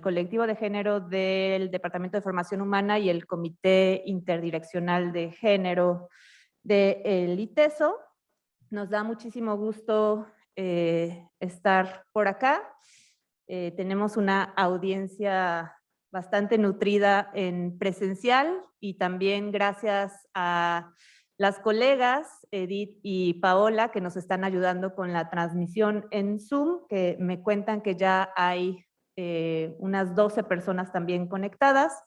colectivo de género del Departamento de Formación Humana y el Comité Interdireccional de Género del ITESO. Nos da muchísimo gusto estar por acá. Tenemos una audiencia bastante nutrida en presencial y también gracias a las colegas Edith y Paola que nos están ayudando con la transmisión en Zoom, que me cuentan que ya hay unas 12 personas también conectadas.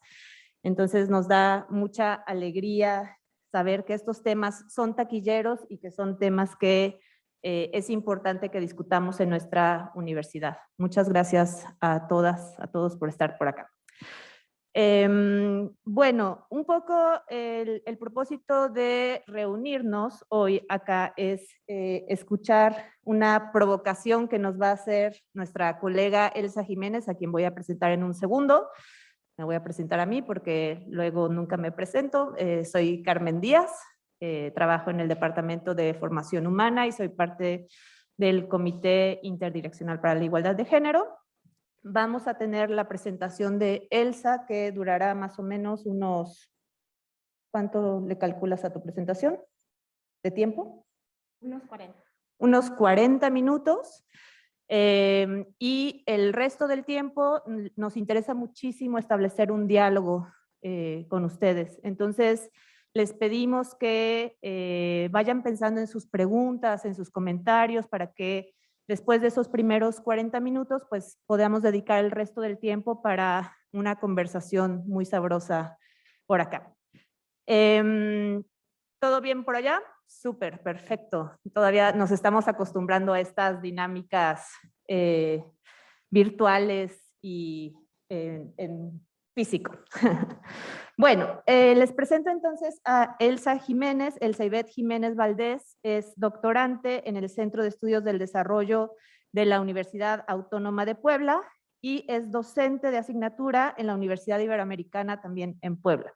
Entonces nos da mucha alegría saber que estos temas son taquilleros y que son temas que es importante que discutamos en nuestra universidad. Muchas gracias a todas, a todos por estar por acá. Bueno, un poco el propósito de reunirnos hoy acá es escuchar una provocación que nos va a hacer nuestra colega Elsa Jiménez, a quien voy a presentar en un segundo. Me voy a presentar a mí porque luego nunca me presento. Soy Carmen Díaz, trabajo en el Departamento de Formación Humana y soy parte del Comité Interdireccional para la Igualdad de Género. Vamos a tener la presentación de Elsa, que durará más o menos unos... ¿Cuánto le calculas a tu presentación de tiempo? Unos 40. Unos 40 minutos. Y el resto del tiempo nos interesa muchísimo establecer un diálogo con ustedes. Entonces, les pedimos que vayan pensando en sus preguntas, en sus comentarios, para que después de esos primeros 40 minutos, pues podamos dedicar el resto del tiempo para una conversación muy sabrosa por acá. ¿Todo bien por allá? Súper, perfecto. Todavía nos estamos acostumbrando a estas dinámicas virtuales y en físico. Bueno, les presento entonces a Elsa Jiménez. Elsa Ivette Jiménez Valdés es doctorante en el Centro de Estudios del Desarrollo de la Universidad Autónoma de Puebla y es docente de asignatura en la Universidad Iberoamericana también en Puebla.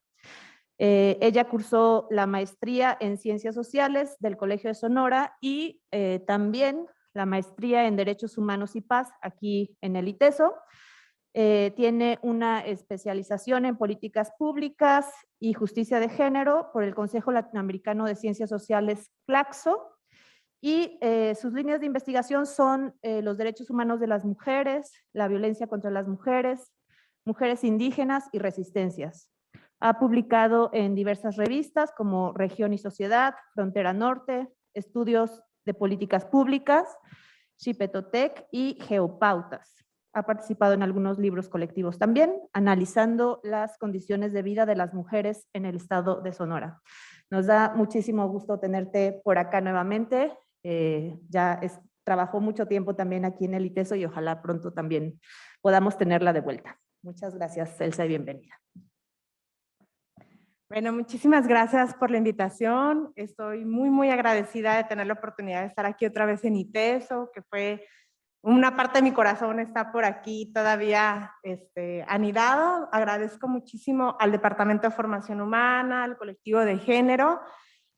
Ella cursó la maestría en Ciencias Sociales del Colegio de Sonora y también la maestría en Derechos Humanos y Paz aquí en el ITESO. Tiene una especialización en Políticas Públicas y Justicia de Género por el Consejo Latinoamericano de Ciencias Sociales, CLACSO, y sus líneas de investigación son los derechos humanos de las mujeres, la violencia contra las mujeres, mujeres indígenas y resistencias. Ha publicado en diversas revistas como Región y Sociedad, Frontera Norte, Estudios de Políticas Públicas, Xipetotec y Geopautas. Ha participado en algunos libros colectivos también, analizando las condiciones de vida de las mujeres en el estado de Sonora. Nos da muchísimo gusto tenerte por acá nuevamente. Trabajó mucho tiempo también aquí en el ITESO y ojalá pronto también podamos tenerla de vuelta. Muchas gracias, Elsa, y bienvenida. Bueno, muchísimas gracias por la invitación. Estoy muy agradecida de tener la oportunidad de estar aquí otra vez en ITESO, que fue una parte de mi corazón está por aquí todavía anidado. Agradezco muchísimo al Departamento de Formación Humana, al colectivo de género,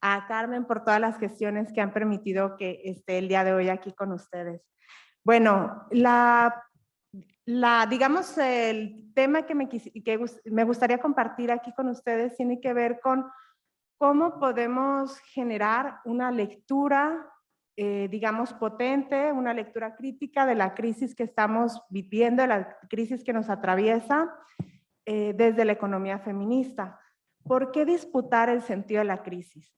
a Carmen por todas las gestiones que han permitido que esté el día de hoy aquí con ustedes. Bueno, digamos, el tema que me gustaría compartir aquí con ustedes tiene que ver con cómo podemos generar una lectura, digamos, potente, una lectura crítica de la crisis que estamos viviendo, de la crisis que nos atraviesa desde la economía feminista. ¿Por qué disputar el sentido de la crisis?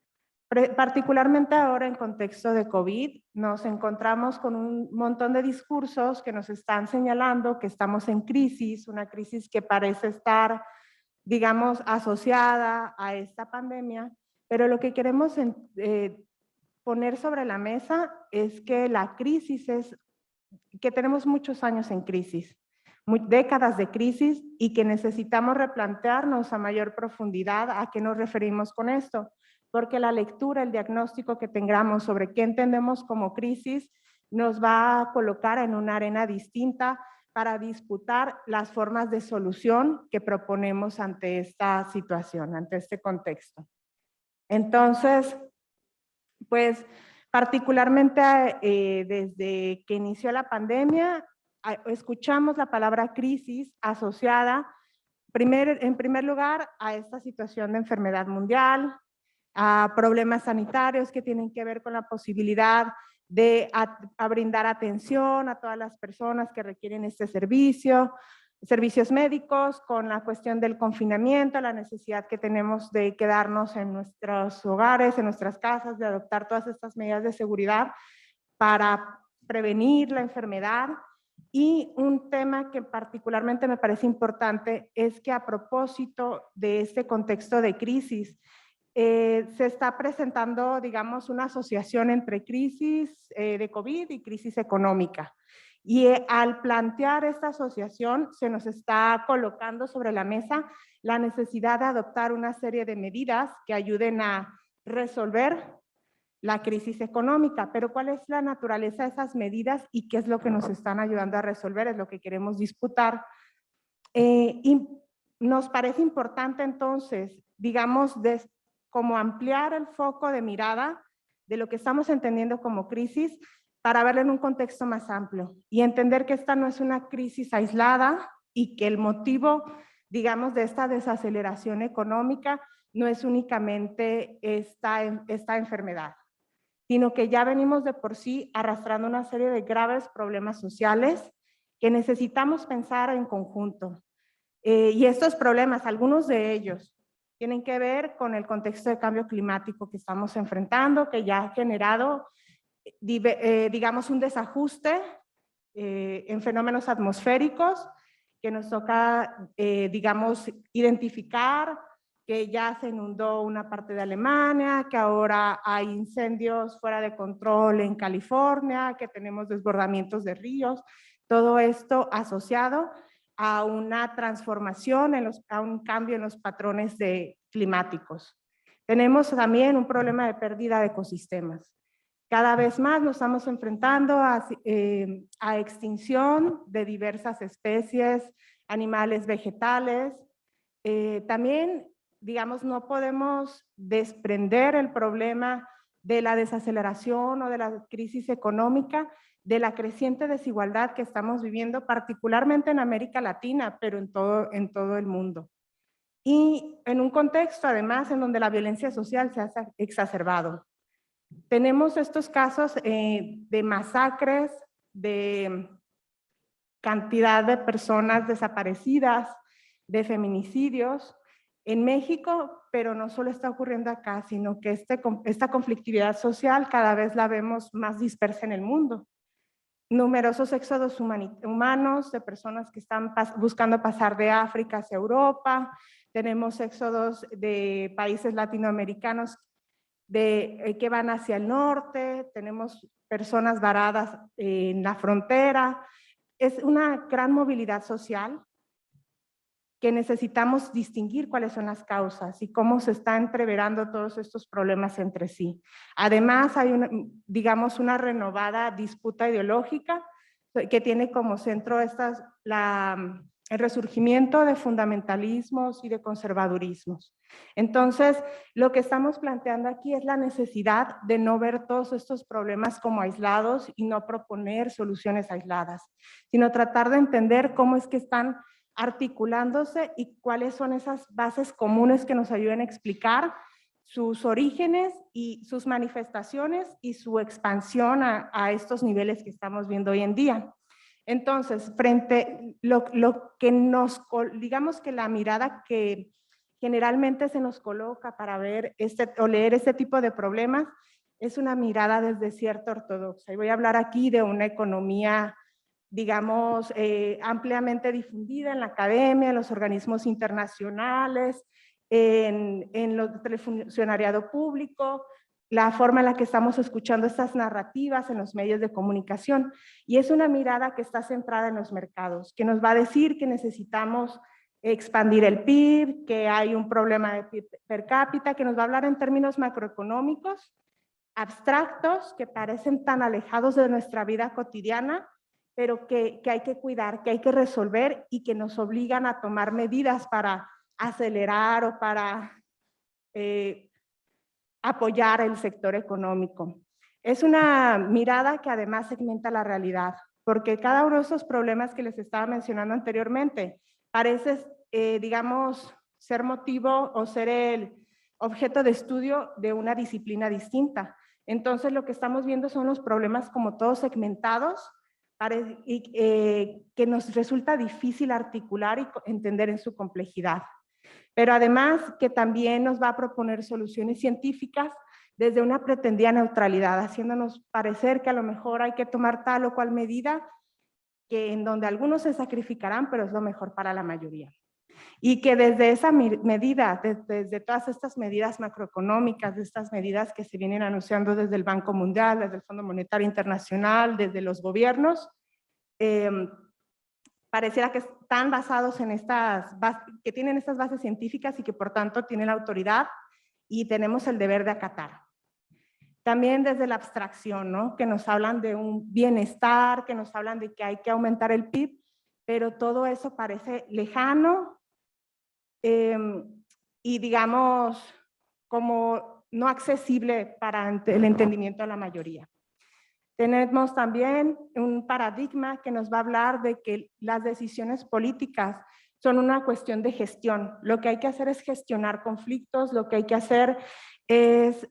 Particularmente ahora en contexto de COVID, nos encontramos con un montón de discursos que nos están señalando que estamos en crisis, una crisis que parece estar, digamos, asociada a esta pandemia, pero lo que queremos poner sobre la mesa es que la crisis es, que tenemos muchos años en crisis, décadas de crisis y que necesitamos replantearnos a mayor profundidad a qué nos referimos con esto. Porque la lectura, el diagnóstico que tengamos sobre qué entendemos como crisis nos va a colocar en una arena distinta para disputar las formas de solución que proponemos ante esta situación, ante este contexto. Entonces, pues particularmente desde que inició la pandemia, escuchamos la palabra crisis asociada, en primer lugar, a esta situación de enfermedad mundial, a problemas sanitarios que tienen que ver con la posibilidad de brindar atención a todas las personas que requieren este servicio, servicios médicos, con la cuestión del confinamiento, la necesidad que tenemos de quedarnos en nuestros hogares, en nuestras casas, de adoptar todas estas medidas de seguridad para prevenir la enfermedad. Y un tema que particularmente me parece importante es que a propósito de este contexto de crisis, se está presentando, digamos, una asociación entre crisis de COVID y crisis económica. Y al plantear esta asociación, se nos está colocando sobre la mesa la necesidad de adoptar una serie de medidas que ayuden a resolver la crisis económica. Pero ¿cuál es la naturaleza de esas medidas y qué es lo que nos están ayudando a resolver? Es lo que queremos disputar. Y nos parece importante entonces, digamos, como ampliar el foco de mirada de lo que estamos entendiendo como crisis para verlo en un contexto más amplio y entender que esta no es una crisis aislada y que el motivo, digamos, de esta desaceleración económica no es únicamente esta enfermedad, sino que ya venimos de por sí arrastrando una serie de graves problemas sociales que necesitamos pensar en conjunto. Y estos problemas, algunos de ellos, tienen que ver con el contexto de cambio climático que estamos enfrentando, que ya ha generado, digamos, un desajuste en fenómenos atmosféricos que nos toca, digamos, identificar, que ya se inundó una parte de Alemania, que ahora hay incendios fuera de control en California, que tenemos desbordamientos de ríos, todo esto asociado a una transformación, a un cambio en los patrones climáticos. Tenemos también un problema de pérdida de ecosistemas. Cada vez más nos estamos enfrentando a extinción de diversas especies, animales, vegetales. También, digamos, no podemos desprender el problema de la desaceleración o de la crisis económica, de la creciente desigualdad que estamos viviendo, particularmente en América Latina, pero en todo el mundo. Y en un contexto, además, en donde la violencia social se ha exacerbado. Tenemos estos casos de masacres, de cantidad de personas desaparecidas, de feminicidios en México, pero no solo está ocurriendo acá, sino que esta conflictividad social cada vez la vemos más dispersa en el mundo. Numerosos éxodos humanos de personas que están buscando pasar de África hacia Europa. Tenemos éxodos de países latinoamericanos que van hacia el norte. Tenemos personas varadas en la frontera. Es una gran movilidad social que necesitamos distinguir cuáles son las causas y cómo se están entreverando todos estos problemas entre sí. Además, hay digamos, una renovada disputa ideológica que tiene como centro el resurgimiento de fundamentalismos y de conservadurismos. Entonces, lo que estamos planteando aquí es la necesidad de no ver todos estos problemas como aislados y no proponer soluciones aisladas, sino tratar de entender cómo es que están articulándose y cuáles son esas bases comunes que nos ayuden a explicar sus orígenes y sus manifestaciones y su expansión a estos niveles que estamos viendo hoy en día. Entonces, frente lo que digamos que la mirada que generalmente se nos coloca para ver o leer este tipo de problemas es una mirada desde cierta ortodoxa. Y voy a hablar aquí de una economía, digamos, ampliamente difundida en la academia, en los organismos internacionales, en el funcionariado público, la forma en la que estamos escuchando estas narrativas en los medios de comunicación. Y es una mirada que está centrada en los mercados, que nos va a decir que necesitamos expandir el PIB, que hay un problema de PIB per cápita, que nos va a hablar en términos macroeconómicos, abstractos, que parecen tan alejados de nuestra vida cotidiana, pero que hay que cuidar, que hay que resolver y que nos obligan a tomar medidas para acelerar o para apoyar el sector económico. Es una mirada que además segmenta la realidad. porque cada uno de esos problemas que les estaba mencionando anteriormente parece, digamos, ser motivo o ser el objeto de estudio de una disciplina distinta. Entonces, lo que estamos viendo son los problemas como todos segmentados y que nos resulta difícil articular y entender en su complejidad. Pero además que también nos va a proponer soluciones científicas desde una pretendida neutralidad, haciéndonos parecer que a lo mejor hay que tomar tal o cual medida, que en donde algunos se sacrificarán, pero es lo mejor para la mayoría. Y que desde esa medida, desde todas estas medidas macroeconómicas, de estas medidas que se vienen anunciando desde el Banco Mundial, desde el Fondo Monetario Internacional, desde los gobiernos, pareciera que están basados en que tienen estas bases científicas y que por tanto tienen la autoridad y tenemos el deber de acatar. También desde la abstracción, ¿no? Que nos hablan de un bienestar, que nos hablan de que hay que aumentar el PIB, pero todo eso parece lejano y digamos como no accesible para el entendimiento de la mayoría. Tenemos también un paradigma que nos va a hablar de que las decisiones políticas son una cuestión de gestión. Lo que hay que hacer es gestionar conflictos, lo que hay que hacer es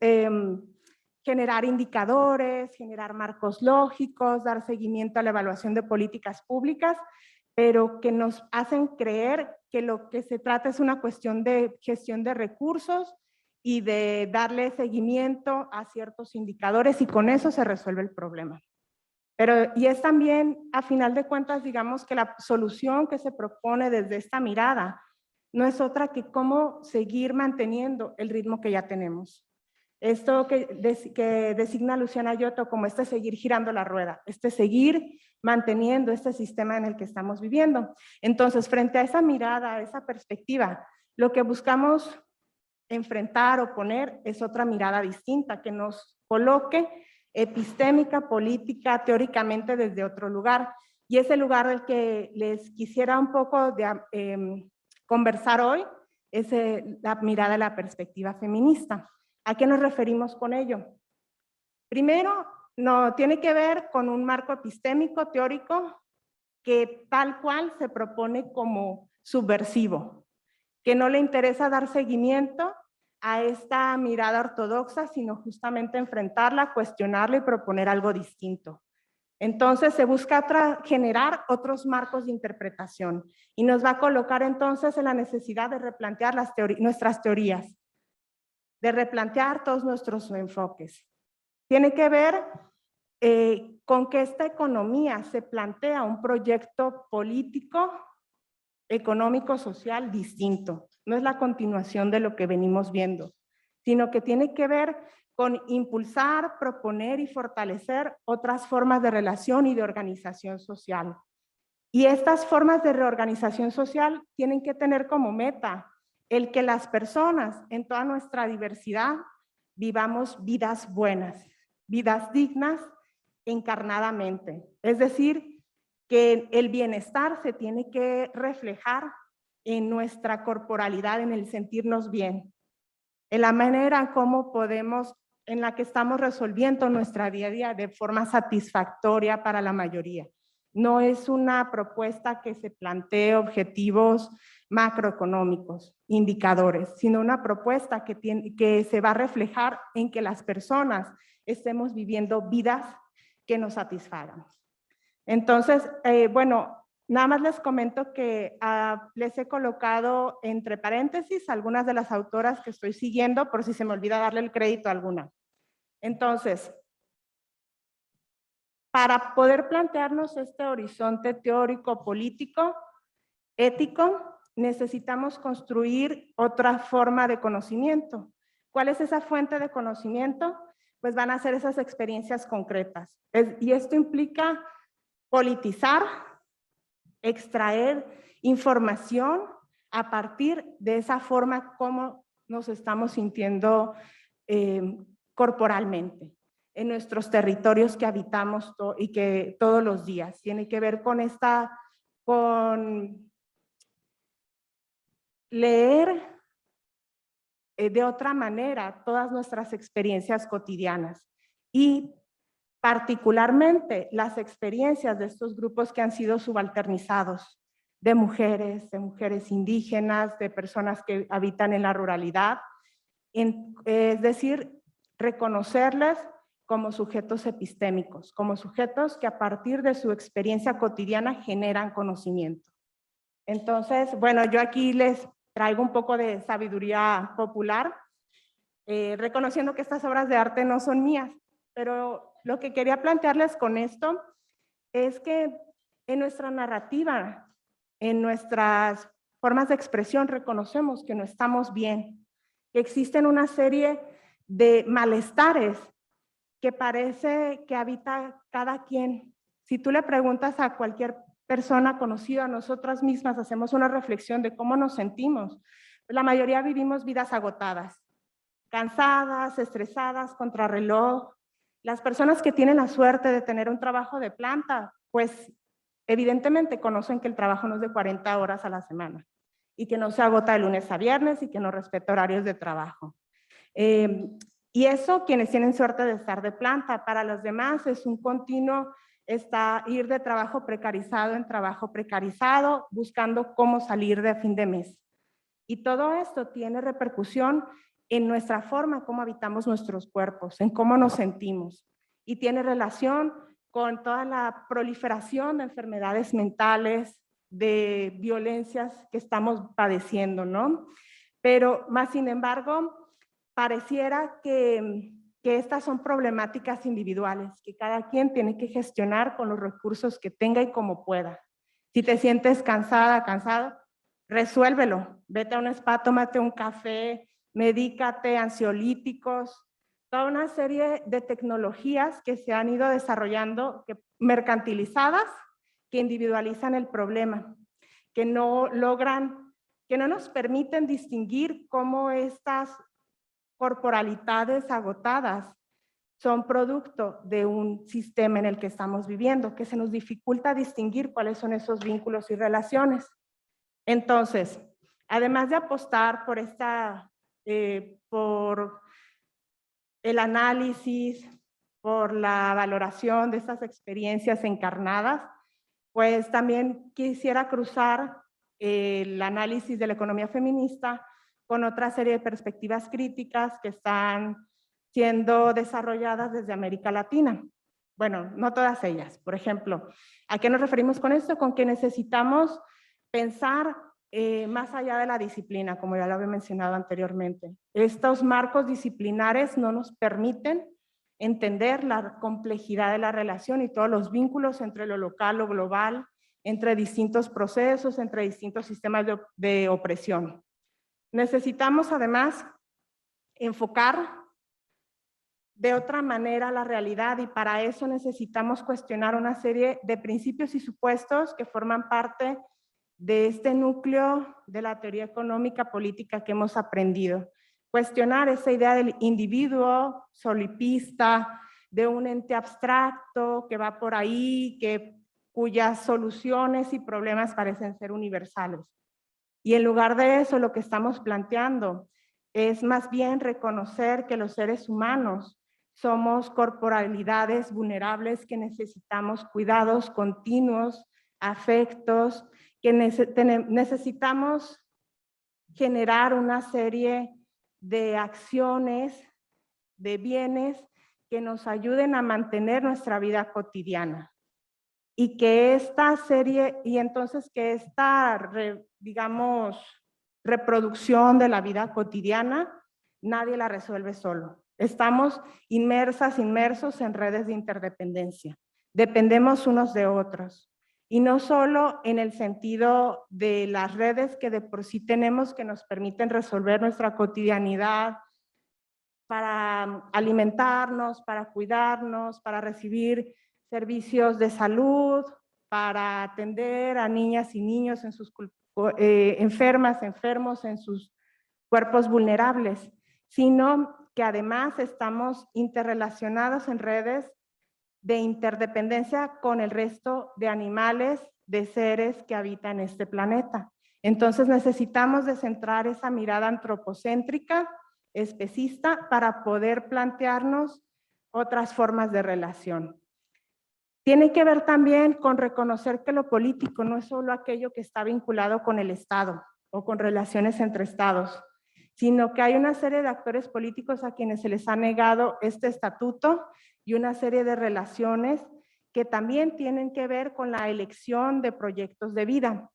generar indicadores, generar marcos lógicos, dar seguimiento a la evaluación de políticas públicas, pero que nos hacen creer que lo que se trata es una cuestión de gestión de recursos y de darle seguimiento a ciertos indicadores y con eso se resuelve el problema. Y es también, a final de cuentas, digamos que la solución que se propone desde esta mirada no es otra que cómo seguir manteniendo el ritmo que ya tenemos. Esto que designa Luciana Giotto como seguir girando la rueda, seguir manteniendo este sistema en el que estamos viviendo. Entonces, frente a esa mirada, a esa perspectiva, lo que buscamos enfrentar o poner es otra mirada distinta que nos coloque epistémica, política, teóricamente desde otro lugar. Y ese lugar del que les quisiera un poco conversar hoy es la mirada de la perspectiva feminista. ¿A qué nos referimos con ello? Primero, tiene que ver con un marco epistémico, teórico, que tal cual se propone como subversivo, que no le interesa dar seguimiento a esta mirada ortodoxa, sino justamente enfrentarla, cuestionarla y proponer algo distinto. Entonces se busca generar otros marcos de interpretación y nos va a colocar entonces en la necesidad de replantear nuestras teorías, de replantear todos nuestros enfoques. Tiene que ver con que esta economía se plantea un proyecto político, económico, social distinto. No es la continuación de lo que venimos viendo, sino que tiene que ver con impulsar, proponer y fortalecer otras formas de relación y de organización social. Y estas formas de reorganización social tienen que tener como meta el que las personas en toda nuestra diversidad vivamos vidas buenas, vidas dignas encarnadamente. Es decir, que el bienestar se tiene que reflejar en nuestra corporalidad, en el sentirnos bien, en la manera como podemos, en la que estamos resolviendo nuestra día a día de forma satisfactoria para la mayoría. No es una propuesta que se plantee objetivos macroeconómicos, indicadores, sino una propuesta que se va a reflejar en que las personas estemos viviendo vidas que nos satisfagan. Entonces, bueno, nada más les comento que les he colocado entre paréntesis algunas de las autoras que estoy siguiendo por si se me olvida darle el crédito a alguna. Entonces, para poder plantearnos este horizonte teórico, político, ético, necesitamos construir otra forma de conocimiento. ¿Cuál es esa fuente de conocimiento? Pues van a ser esas experiencias concretas. Y esto implica politizar, extraer información a partir de esa forma como nos estamos sintiendo corporalmente en nuestros territorios que habitamos y que todos los días. Tiene que ver con leer de otra manera todas nuestras experiencias cotidianas y particularmente las experiencias de estos grupos que han sido subalternizados, de mujeres indígenas, de personas que habitan en la ruralidad, es decir, reconocerles como sujetos epistémicos, como sujetos que a partir de su experiencia cotidiana generan conocimiento. Entonces, bueno, yo aquí les traigo un poco de sabiduría popular, reconociendo que estas obras de arte no son mías, pero lo que quería plantearles con esto es que en nuestra narrativa, en nuestras formas de expresión, reconocemos que no estamos bien, que existen una serie de malestares que parece que habita cada quien. Si tú le preguntas a cualquier persona conocida, a nosotras mismas hacemos una reflexión de cómo nos sentimos. La mayoría vivimos vidas agotadas, cansadas, estresadas, contrarreloj. Las personas que tienen la suerte de tener un trabajo de planta, pues evidentemente conocen que el trabajo no es de 40 horas a la semana y que no se agota de lunes a viernes y que no respeta horarios de trabajo. Y eso quienes tienen suerte de estar de planta. Para los demás es un continuo ir de trabajo precarizado en trabajo precarizado, buscando cómo salir de fin de mes. Y todo esto tiene repercusión en nuestra forma, cómo habitamos nuestros cuerpos, en cómo nos sentimos. Y tiene relación con toda la proliferación de enfermedades mentales, de violencias que estamos padeciendo, ¿no? Pero más sin embargo, pareciera que estas son problemáticas individuales, que cada quien tiene que gestionar con los recursos que tenga y como pueda. Si te sientes cansada, cansado, resuélvelo. Vete a un spa, tómate un café, medícate, ansiolíticos, toda una serie de tecnologías que se han ido desarrollando, mercantilizadas, que individualizan el problema, que no nos permiten distinguir cómo estas corporalidades agotadas son producto de un sistema en el que estamos viviendo, que se nos dificulta distinguir cuáles son esos vínculos y relaciones. Entonces, además de apostar por por el análisis, por la valoración de estas experiencias encarnadas, pues también quisiera cruzar el análisis de la economía feminista con otra serie de perspectivas críticas que están siendo desarrolladas desde América Latina. Bueno, no todas ellas. Por ejemplo, ¿a qué nos referimos con esto? Con que necesitamos pensar más allá de la disciplina, como ya lo había mencionado anteriormente. Estos marcos disciplinares no nos permiten entender la complejidad de la relación y todos los vínculos entre lo local, lo global, entre distintos procesos, entre distintos sistemas de opresión. Necesitamos además enfocar de otra manera la realidad y para eso necesitamos cuestionar una serie de principios y supuestos que forman parte de este núcleo de la teoría económica política que hemos aprendido. Cuestionar esa idea del individuo solipista, de un ente abstracto que va por ahí, cuyas soluciones y problemas parecen ser universales. Y en lugar de eso, lo que estamos planteando es más bien reconocer que los seres humanos somos corporalidades vulnerables que necesitamos cuidados continuos, afectos, que necesitamos generar una serie de acciones, de bienes que nos ayuden a mantener nuestra vida cotidiana. Y que esta serie, y entonces que esta, digamos, reproducción de la vida cotidiana, nadie la resuelve solo. Estamos inmersos en redes de interdependencia. Dependemos unos de otros. Y no solo en el sentido de las redes que de por sí tenemos que nos permiten resolver nuestra cotidianidad, para alimentarnos, para cuidarnos, para recibir servicios de salud, para atender a niñas y niños en sus enfermas, enfermos en sus cuerpos vulnerables, sino que además estamos interrelacionados en redes de interdependencia con el resto de animales, de seres que habitan este planeta. Entonces necesitamos descentrar esa mirada antropocéntrica, especista, para poder plantearnos otras formas de relación. Tiene que ver también con reconocer que lo político no es solo aquello que está vinculado con el Estado o con relaciones entre estados, sino que hay una serie de actores políticos a quienes se les ha negado este estatuto y una serie de relaciones que también tienen que ver con la elección de proyectos de vida.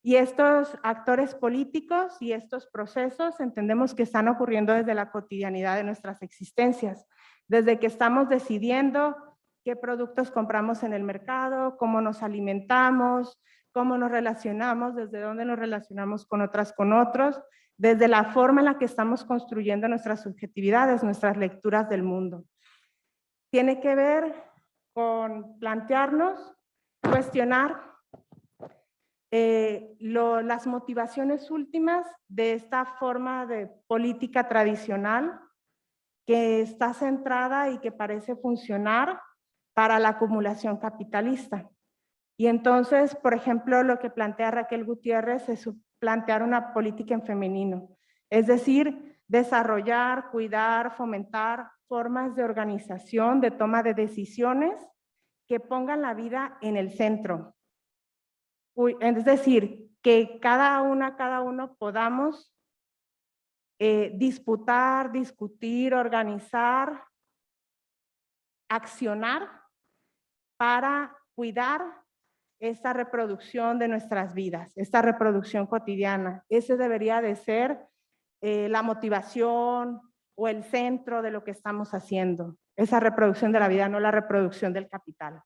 Y estos actores políticos y estos procesos entendemos que están ocurriendo desde la cotidianidad de nuestras existencias, desde que estamos decidiendo qué productos compramos en el mercado, cómo nos alimentamos, cómo nos relacionamos, desde dónde nos relacionamos con otras, con otros, desde la forma en la que estamos construyendo nuestras subjetividades, nuestras lecturas del mundo. Tiene que ver con plantearnos, cuestionar las motivaciones últimas de esta forma de política tradicional que está centrada y que parece funcionar para la acumulación capitalista. Y entonces, por ejemplo, lo que plantea Raquel Gutiérrez es plantear una política en femenino, es decir, desarrollar, cuidar, fomentar formas de organización, de toma de decisiones que pongan la vida en el centro. Es decir, que cada uno podamos disputar, discutir, organizar, accionar para cuidar esta reproducción de nuestras vidas, esta reproducción cotidiana. Ese debería de ser la motivación o el centro de lo que estamos haciendo. Esa reproducción de la vida, no la reproducción del capital.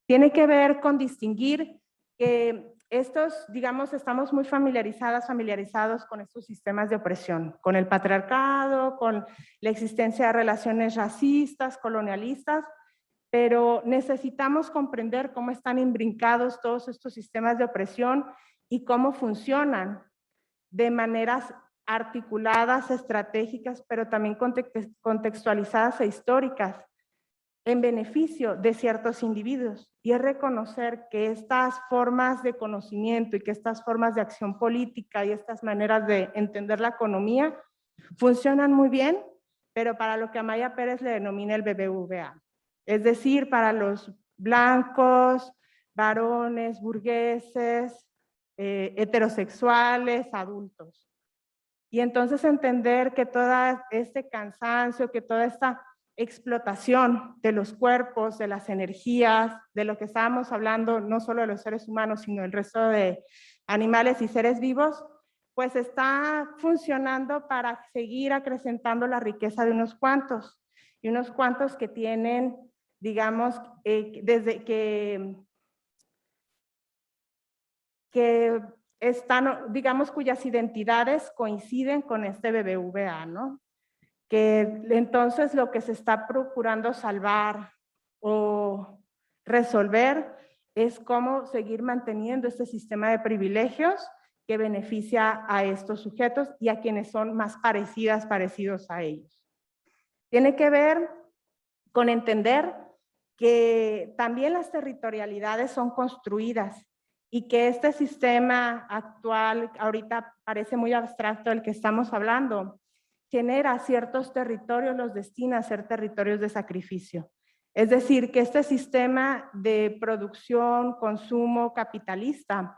Tiene que ver con distinguir que estos, digamos, estamos muy familiarizados con estos sistemas de opresión, con el patriarcado, con la existencia de relaciones racistas, colonialistas, pero necesitamos comprender cómo están imbrincados todos estos sistemas de opresión y cómo funcionan de maneras articuladas, estratégicas, pero también contextualizadas e históricas en beneficio de ciertos individuos. Y es reconocer que estas formas de conocimiento y que estas formas de acción política y estas maneras de entender la economía funcionan muy bien, pero para lo que Amaya Pérez le denomina el BBVA. Es decir, para los blancos, varones, burgueses, heterosexuales, adultos. Y entonces entender que todo este cansancio, que toda esta explotación de los cuerpos, de las energías, de lo que estábamos hablando, no solo de los seres humanos, sino el resto de animales y seres vivos, pues está funcionando para seguir acrecentando la riqueza de unos cuantos, y unos cuantos que tienen, digamos, desde que están, digamos, cuyas identidades coinciden con este BBVA, ¿no? Que entonces lo que se está procurando salvar o resolver es cómo seguir manteniendo este sistema de privilegios que beneficia a estos sujetos y a quienes son más parecidos a ellos. Tiene que ver con entender que también las territorialidades son construidas y que este sistema actual, ahorita parece muy abstracto del que estamos hablando, genera ciertos territorios, los destina a ser territorios de sacrificio. Es decir, que este sistema de producción, consumo capitalista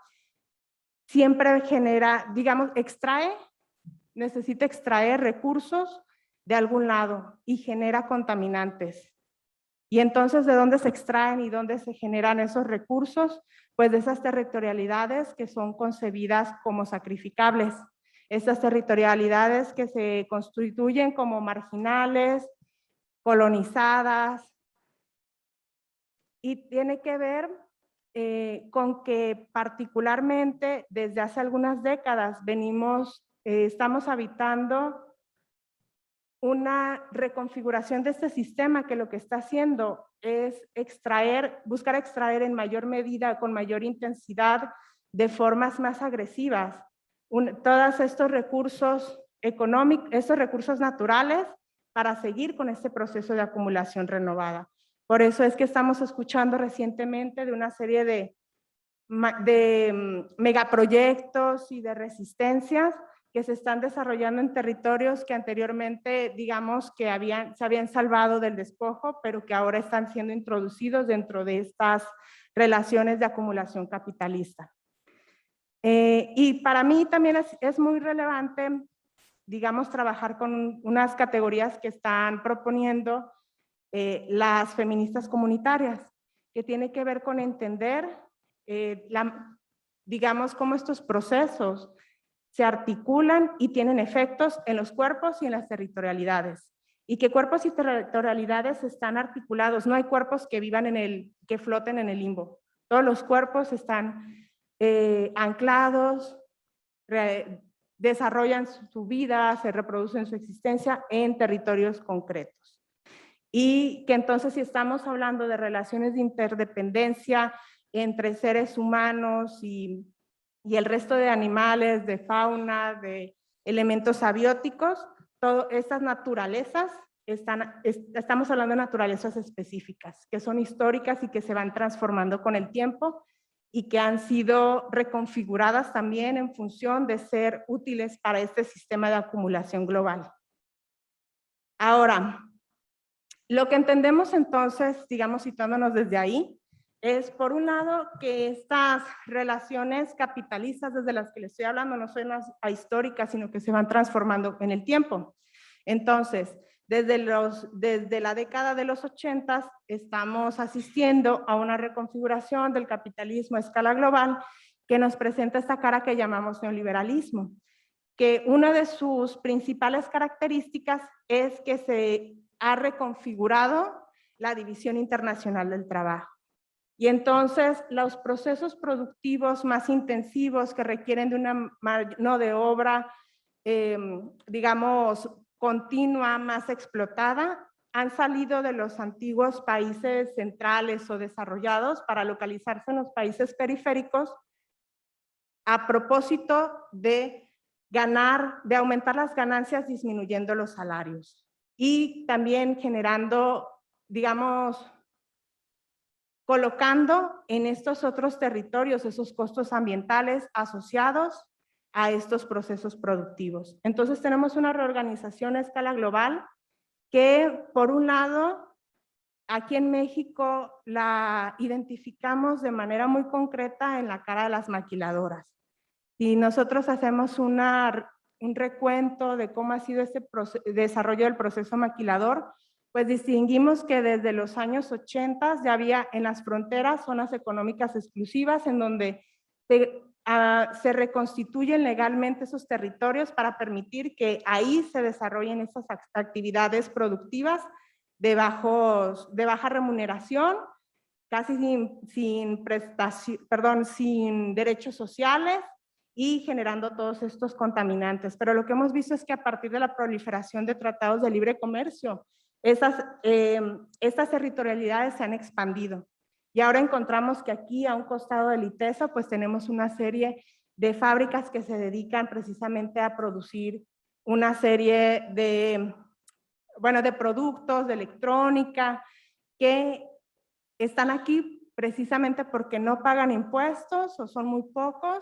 siempre genera, digamos, necesita extraer recursos de algún lado y genera contaminantes. Y entonces, ¿de dónde se extraen y dónde se generan esos recursos? Pues de esas territorialidades que son concebidas como sacrificables. Estas territorialidades que se constituyen como marginales, colonizadas, y tiene que ver con que particularmente desde hace algunas décadas estamos habitando una reconfiguración de este sistema que lo que está haciendo es buscar extraer en mayor medida, con mayor intensidad, de formas más agresivas, todos estos recursos económicos, estos recursos naturales, para seguir con este proceso de acumulación renovada. Por eso es que estamos escuchando recientemente de una serie de megaproyectos y de resistencias que se están desarrollando en territorios que anteriormente, digamos, que se habían salvado del despojo, pero que ahora están siendo introducidos dentro de estas relaciones de acumulación capitalista. Y para mí también es muy relevante, digamos, trabajar con unas categorías que están proponiendo las feministas comunitarias, que tiene que ver con entender, digamos, cómo estos procesos se articulan y tienen efectos en los cuerpos y en las territorialidades. Y que cuerpos y territorialidades están articulados. No hay cuerpos que vivan que floten en el limbo. Todos los cuerpos están anclados, desarrollan su vida, se reproducen su existencia en territorios concretos. Y que entonces, si estamos hablando de relaciones de interdependencia entre seres humanos y el resto de animales, de fauna, de elementos abióticos, todas estas naturalezas, estamos hablando de naturalezas específicas, que son históricas y que se van transformando con el tiempo y que han sido reconfiguradas también en función de ser útiles para este sistema de acumulación global. Ahora, lo que entendemos entonces, digamos, situándonos desde ahí, es por un lado que estas relaciones capitalistas desde las que les estoy hablando no son ahistóricas, sino que se van transformando en el tiempo. Entonces, desde la década de los 80 estamos asistiendo a una reconfiguración del capitalismo a escala global que nos presenta esta cara que llamamos neoliberalismo, que una de sus principales características es que se ha reconfigurado la división internacional del trabajo. Y entonces los procesos productivos más intensivos que requieren de una mano de obra, digamos, continua, más explotada, han salido de los antiguos países centrales o desarrollados para localizarse en los países periféricos a propósito de aumentar las ganancias disminuyendo los salarios y también generando, digamos, colocando en estos otros territorios esos costos ambientales asociados a estos procesos productivos. Entonces tenemos una reorganización a escala global que, por un lado, aquí en México la identificamos de manera muy concreta en la cara de las maquiladoras. Y nosotros hacemos un recuento de cómo ha sido este desarrollo del proceso maquilador, pues distinguimos que desde los años 80 ya había en las fronteras zonas económicas exclusivas en donde se reconstituyen legalmente esos territorios para permitir que ahí se desarrollen esas actividades productivas de baja remuneración, casi sin derechos sociales y generando todos estos contaminantes. Pero lo que hemos visto es que a partir de la proliferación de tratados de libre comercio, estas territorialidades se han expandido. Y ahora encontramos que aquí, a un costado del ITESO, pues tenemos una serie de fábricas que se dedican precisamente a producir una serie de productos, de electrónica, que están aquí precisamente porque no pagan impuestos o son muy pocos,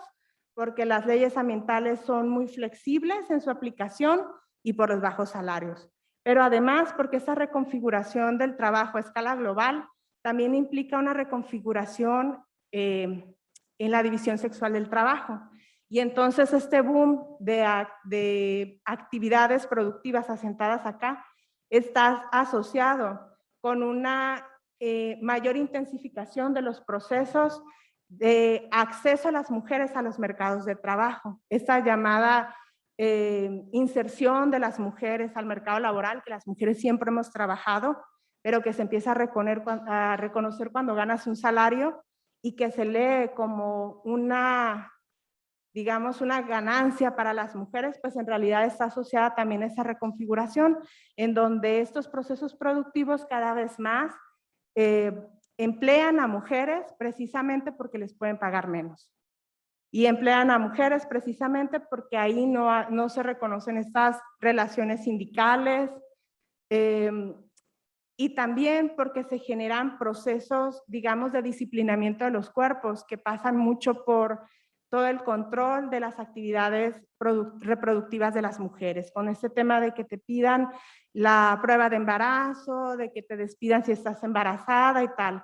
porque las leyes ambientales son muy flexibles en su aplicación y por los bajos salarios. Pero además porque esta reconfiguración del trabajo a escala global también implica una reconfiguración en la división sexual del trabajo. Y entonces este boom de actividades productivas asentadas acá está asociado con una mayor intensificación de los procesos de acceso a las mujeres a los mercados de trabajo. Esta llamada inserción de las mujeres al mercado laboral, que las mujeres siempre hemos trabajado, pero que se empieza a reconocer cuando ganas un salario y que se lee como digamos, una ganancia para las mujeres, pues en realidad está asociada también a esa reconfiguración, en donde estos procesos productivos cada vez más emplean a mujeres precisamente porque les pueden pagar menos. Y emplean a mujeres precisamente porque ahí no se reconocen estas relaciones sindicales, y también porque se generan procesos, digamos, de disciplinamiento de los cuerpos que pasan mucho por todo el control de las actividades reproductivas de las mujeres, con este tema de que te pidan la prueba de embarazo, de que te despidan si estás embarazada y tal.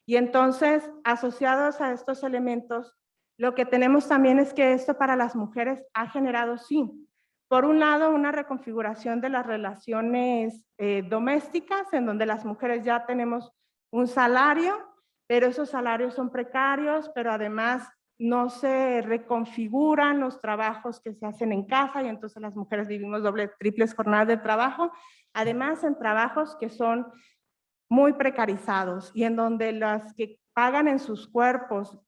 Y entonces, asociados a estos elementos, lo que tenemos también es que esto para las mujeres ha generado, sí, por un lado, una reconfiguración de las relaciones domésticas, en donde las mujeres ya tenemos un salario, pero esos salarios son precarios, pero además no se reconfiguran los trabajos que se hacen en casa y entonces las mujeres vivimos dobles, triples jornadas de trabajo, además en trabajos que son muy precarizados y en donde las que pagan en sus cuerpos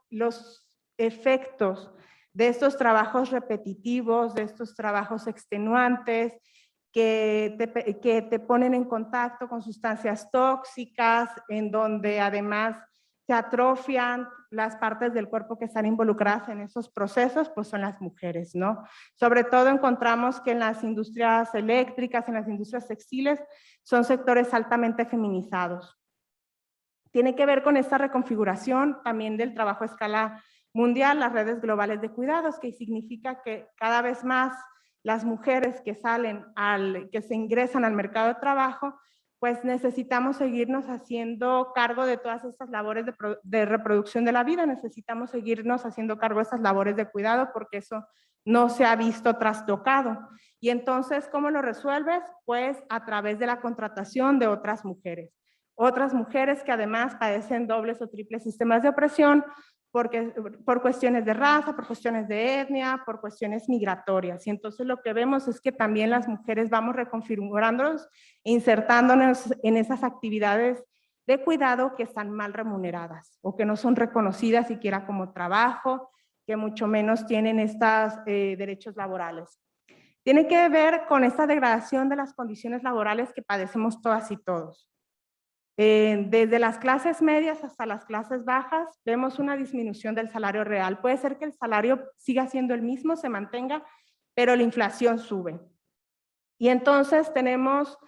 los efectos de estos trabajos repetitivos, de estos trabajos extenuantes, que te ponen en contacto con sustancias tóxicas, en donde además se atrofian las partes del cuerpo que están involucradas en esos procesos, pues son las mujeres, ¿no? Sobre todo encontramos que en las industrias eléctricas, en las industrias textiles, son sectores altamente feminizados. Tiene que ver con esta reconfiguración también del trabajo a escala mundial, las redes globales de cuidados, que significa que cada vez más las mujeres que que se ingresan al mercado de trabajo, pues necesitamos seguirnos haciendo cargo de todas estas labores de reproducción de la vida, necesitamos seguirnos haciendo cargo de estas labores de cuidado porque eso no se ha visto trastocado. Y entonces, ¿cómo lo resuelves? Pues a través de la contratación de otras mujeres que además padecen dobles o triples sistemas de opresión, por cuestiones de raza, por cuestiones de etnia, por cuestiones migratorias. Y entonces lo que vemos es que también las mujeres vamos reconfigurándonos, insertándonos en esas actividades de cuidado que están mal remuneradas o que no son reconocidas siquiera como trabajo, que mucho menos tienen estos derechos laborales. Tiene que ver con esta degradación de las condiciones laborales que padecemos todas y todos. Desde las clases medias hasta las clases bajas, vemos una disminución del salario real. Puede ser que el salario siga siendo el mismo, se mantenga, pero la inflación sube. Y entonces tenemos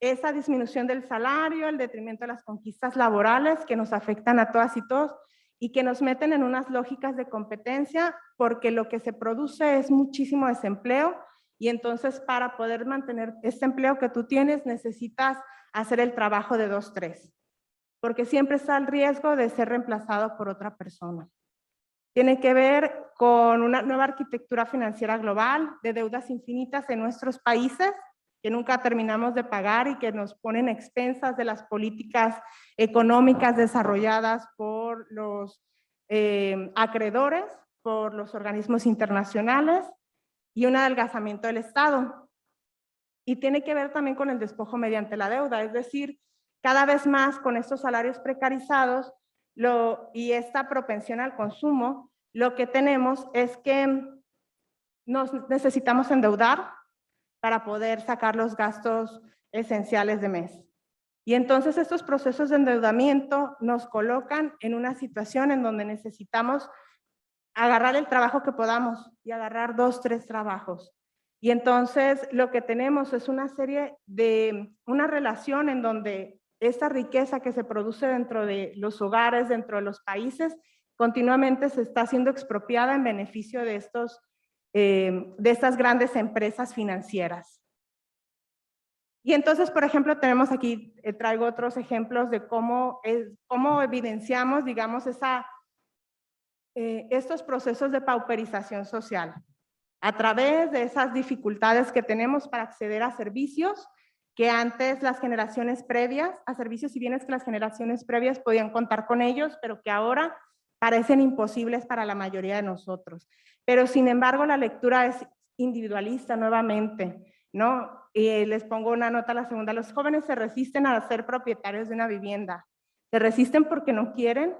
esa disminución del salario, el detrimento de las conquistas laborales que nos afectan a todas y todos y que nos meten en unas lógicas de competencia porque lo que se produce es muchísimo desempleo y entonces para poder mantener este empleo que tú tienes necesitas hacer el trabajo de 2, 3, porque siempre está el riesgo de ser reemplazado por otra persona. Tiene que ver con una nueva arquitectura financiera global, de deudas infinitas en nuestros países, que nunca terminamos de pagar y que nos ponen expensas de las políticas económicas desarrolladas por los acreedores, por los organismos internacionales y un adelgazamiento del Estado. Y tiene que ver también con el despojo mediante la deuda, es decir, cada vez más con estos salarios precarizados y esta propensión al consumo, lo que tenemos es que nos necesitamos endeudar para poder sacar los gastos esenciales de mes. Y entonces estos procesos de endeudamiento nos colocan en una situación en donde necesitamos agarrar el trabajo que podamos y agarrar 2, 3 trabajos. Y entonces lo que tenemos es una relación en donde esta riqueza que se produce dentro de los hogares, dentro de los países, continuamente se está siendo expropiada en beneficio de estas grandes empresas financieras. Y entonces, por ejemplo, tenemos aquí, traigo otros ejemplos de cómo evidenciamos, digamos, estos procesos de pauperización social a través de esas dificultades que tenemos para acceder a servicios que antes las generaciones previas, a servicios y bienes que las generaciones previas podían contar con ellos, pero que ahora parecen imposibles para la mayoría de nosotros. Pero sin embargo la lectura es individualista nuevamente, ¿no? Les pongo una nota a la segunda, los jóvenes se resisten a ser propietarios de una vivienda, se resisten porque no quieren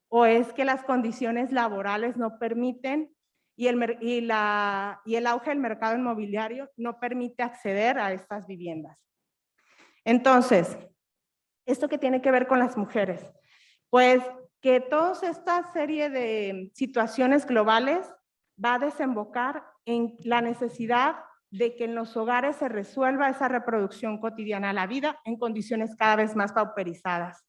o es que las condiciones laborales no permiten y el auge del mercado inmobiliario no permite acceder a estas viviendas. Entonces, ¿esto qué tiene que ver con las mujeres? Pues que toda esta serie de situaciones globales va a desembocar en la necesidad de que en los hogares se resuelva esa reproducción cotidiana de la vida en condiciones cada vez más pauperizadas.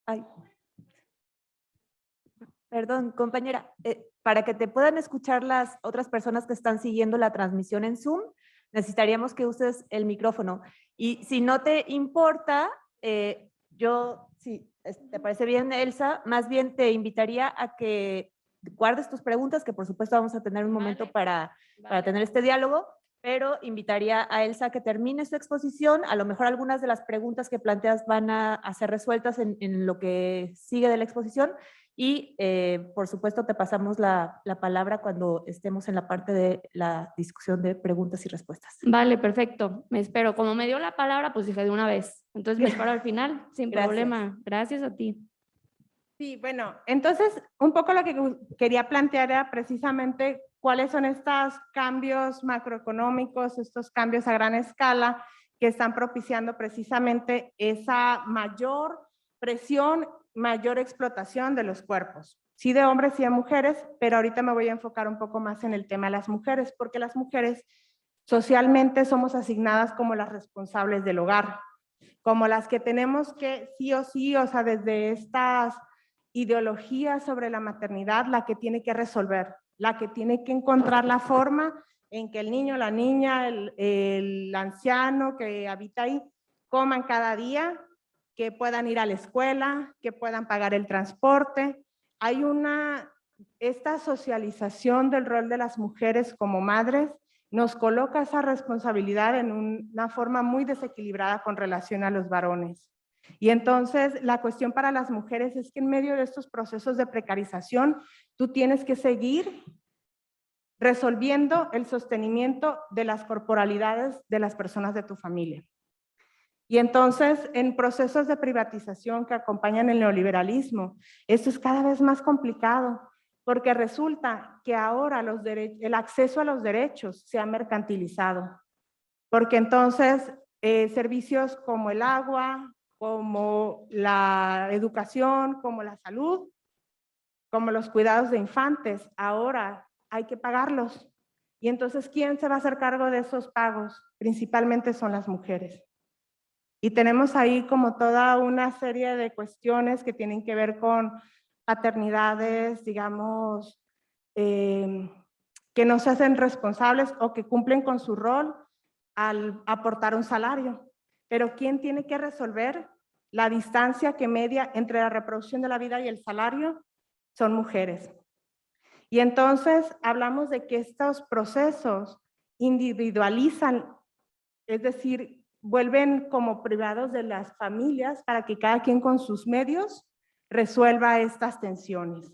Ay. Perdón, compañera, para que te puedan escuchar las otras personas que están siguiendo la transmisión en Zoom, necesitaríamos que uses el micrófono. Y si no te importa, si te parece bien, Elsa, más bien te invitaría a que guardes tus preguntas, que por supuesto vamos a tener un momento para tener este diálogo, pero invitaría a Elsa a que termine su exposición. A lo mejor algunas de las preguntas que planteas van a ser resueltas en lo que sigue de la exposición. Y por supuesto te pasamos la palabra cuando estemos en la parte de la discusión de preguntas y respuestas. Vale, perfecto. Me espero. Como me dio la palabra, pues dije de una vez. Entonces me espero al final, sin Gracias. problema. Gracias a ti. Sí, bueno, entonces un poco lo que quería plantear era precisamente cuáles son estos cambios macroeconómicos, estos cambios a gran escala que están propiciando precisamente esa mayor presión, mayor explotación de los cuerpos. Sí de hombres y de mujeres, pero ahorita me voy a enfocar un poco más en el tema de las mujeres, porque las mujeres socialmente somos asignadas como las responsables del hogar, como las que tenemos que sí o sí, o sea, desde estas ideología sobre la maternidad, la que tiene que resolver, la que tiene que encontrar la forma en que el niño, la niña, el anciano que habita ahí, coman cada día, que puedan ir a la escuela, que puedan pagar el transporte. Hay esta socialización del rol de las mujeres como madres nos coloca esa responsabilidad en una forma muy desequilibrada con relación a los varones. Y entonces la cuestión para las mujeres es que en medio de estos procesos de precarización, tú tienes que seguir resolviendo el sostenimiento de las corporalidades de las personas de tu familia. Y entonces en procesos de privatización que acompañan el neoliberalismo, esto es cada vez más complicado, porque resulta que ahora el acceso a los derechos se ha mercantilizado, porque entonces servicios como el agua, como la educación, como la salud, como los cuidados de infantes, ahora hay que pagarlos. Y entonces, ¿quién se va a hacer cargo de esos pagos? Principalmente son las mujeres. Y tenemos ahí como toda una serie de cuestiones que tienen que ver con paternidades, digamos, que no se hacen responsables o que cumplen con su rol al aportar un salario. Pero ¿quién tiene que resolver la distancia que media entre la reproducción de la vida y el salario? Son mujeres. Y entonces hablamos de que estos procesos individualizan, es decir, vuelven como privados de las familias para que cada quien con sus medios resuelva estas tensiones.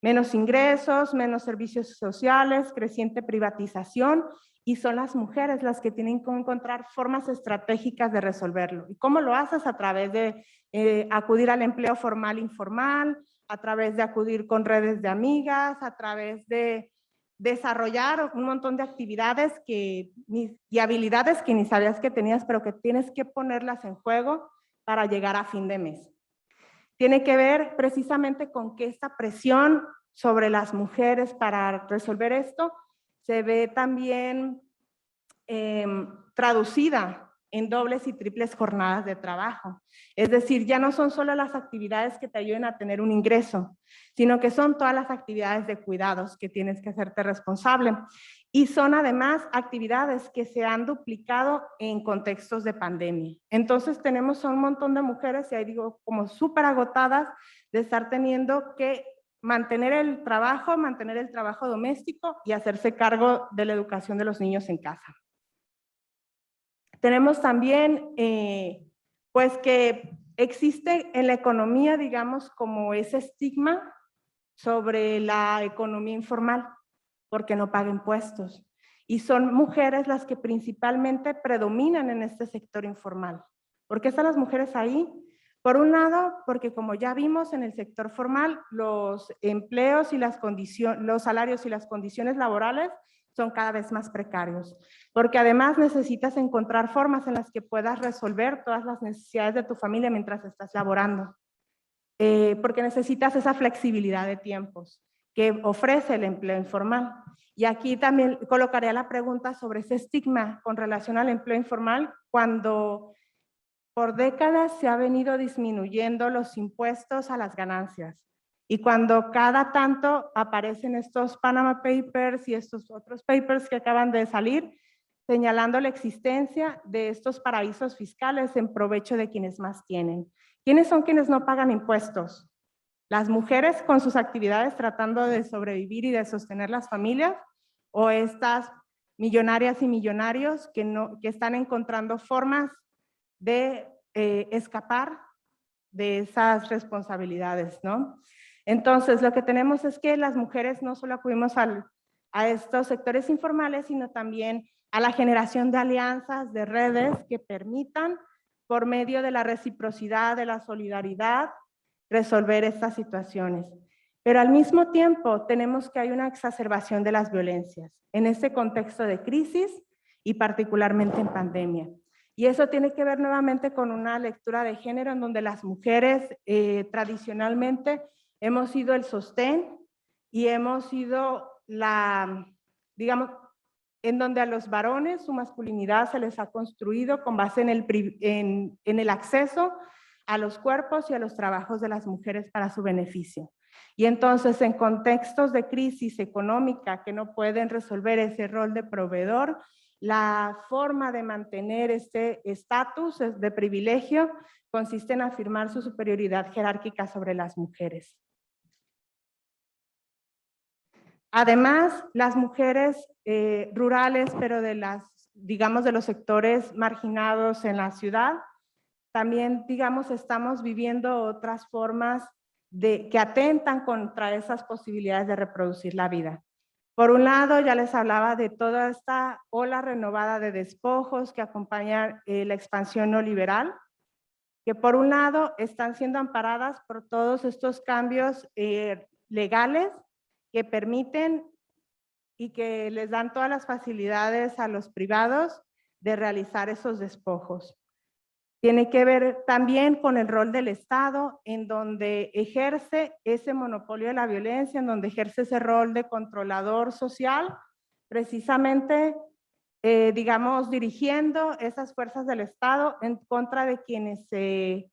Menos ingresos, menos servicios sociales, creciente privatización, y son las mujeres las que tienen que encontrar formas estratégicas de resolverlo. ¿Y cómo lo haces? A través de acudir al empleo formal e informal, a través de acudir con redes de amigas, a través de desarrollar un montón de actividades y habilidades que ni sabías que tenías, pero que tienes que ponerlas en juego para llegar a fin de mes. Tiene que ver precisamente con que esta presión sobre las mujeres para resolver esto se ve también traducida en dobles y triples jornadas de trabajo. Es decir, ya no son solo las actividades que te ayuden a tener un ingreso, sino que son todas las actividades de cuidados que tienes que hacerte responsable. Y son además actividades que se han duplicado en contextos de pandemia. Entonces tenemos a un montón de mujeres, y ahí digo, como súper agotadas de estar teniendo que mantener el trabajo doméstico y hacerse cargo de la educación de los niños en casa. Tenemos también, pues que existe en la economía, digamos, como ese estigma sobre la economía informal, porque no paga impuestos. Y son mujeres las que principalmente predominan en este sector informal. ¿Por qué están las mujeres ahí? Por un lado, porque como ya vimos en el sector formal, los empleos y los salarios y las condiciones laborales son cada vez más precarios, porque además necesitas encontrar formas en las que puedas resolver todas las necesidades de tu familia mientras estás laborando, porque necesitas esa flexibilidad de tiempos que ofrece el empleo informal. Y aquí también colocaría la pregunta sobre ese estigma con relación al empleo informal, cuando por décadas se ha venido disminuyendo los impuestos a las ganancias. Y cuando cada tanto aparecen estos Panama Papers y estos otros papers que acaban de salir, señalando la existencia de estos paraísos fiscales en provecho de quienes más tienen. ¿Quiénes son quienes no pagan impuestos? ¿Las mujeres con sus actividades tratando de sobrevivir y de sostener las familias? ¿O estas millonarias y millonarios que están encontrando formas de escapar de esas responsabilidades, ¿no? Entonces, lo que tenemos es que las mujeres no solo acudimos a estos sectores informales, sino también a la generación de alianzas, de redes que permitan, por medio de la reciprocidad, de la solidaridad, resolver estas situaciones. Pero al mismo tiempo tenemos que hay una exacerbación de las violencias en este contexto de crisis y particularmente en pandemia. Y eso tiene que ver nuevamente con una lectura de género en donde las mujeres tradicionalmente hemos sido el sostén y hemos sido digamos, en donde a los varones su masculinidad se les ha construido con base en el acceso a los cuerpos y a los trabajos de las mujeres para su beneficio. Y entonces en contextos de crisis económica que no pueden resolver ese rol de proveedor, la forma de mantener este estatus de privilegio consiste en afirmar su superioridad jerárquica sobre las mujeres. Además, las mujeres rurales, pero digamos, de los sectores marginados en la ciudad, también, digamos, estamos viviendo otras formas que atentan contra esas posibilidades de reproducir la vida. Por un lado, ya les hablaba de toda esta ola renovada de despojos que acompaña la expansión neoliberal, que por un lado están siendo amparadas por todos estos cambios legales que permiten y que les dan todas las facilidades a los privados de realizar esos despojos. Tiene que ver también con el rol del Estado, en donde ejerce ese monopolio de la violencia, en donde ejerce ese rol de controlador social, precisamente, digamos, dirigiendo esas fuerzas del Estado en contra de quienes se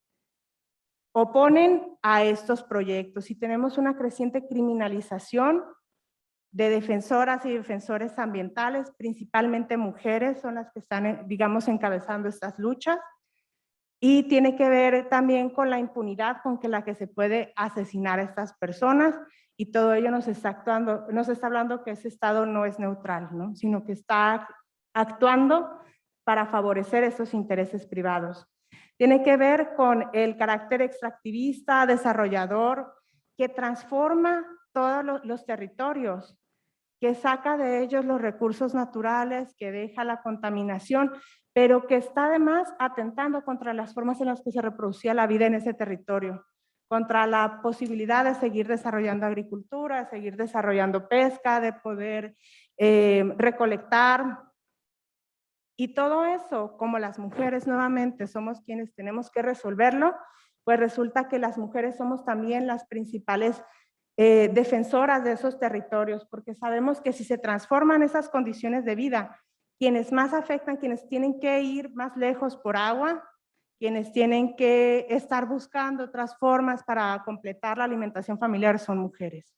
oponen a estos proyectos. Y tenemos una creciente criminalización de defensoras y defensores ambientales, principalmente mujeres son las que están, digamos, encabezando estas luchas. Y tiene que ver también con la impunidad con la que se puede asesinar a estas personas, y todo ello nos está hablando que ese Estado no es neutral, ¿no? Sino que está actuando para favorecer esos intereses privados. Tiene que ver con el carácter extractivista, desarrollador, que transforma todos los territorios, que saca de ellos los recursos naturales, que deja la contaminación, pero que está además atentando contra las formas en las que se reproducía la vida en ese territorio, contra la posibilidad de seguir desarrollando agricultura, de seguir desarrollando pesca, de poder recolectar. Y todo eso, como las mujeres nuevamente somos quienes tenemos que resolverlo, pues resulta que las mujeres somos también las principales defensoras de esos territorios, porque sabemos que si se transforman esas condiciones de vida, quienes más afectan, quienes tienen que ir más lejos por agua, quienes tienen que estar buscando otras formas para completar la alimentación familiar son mujeres.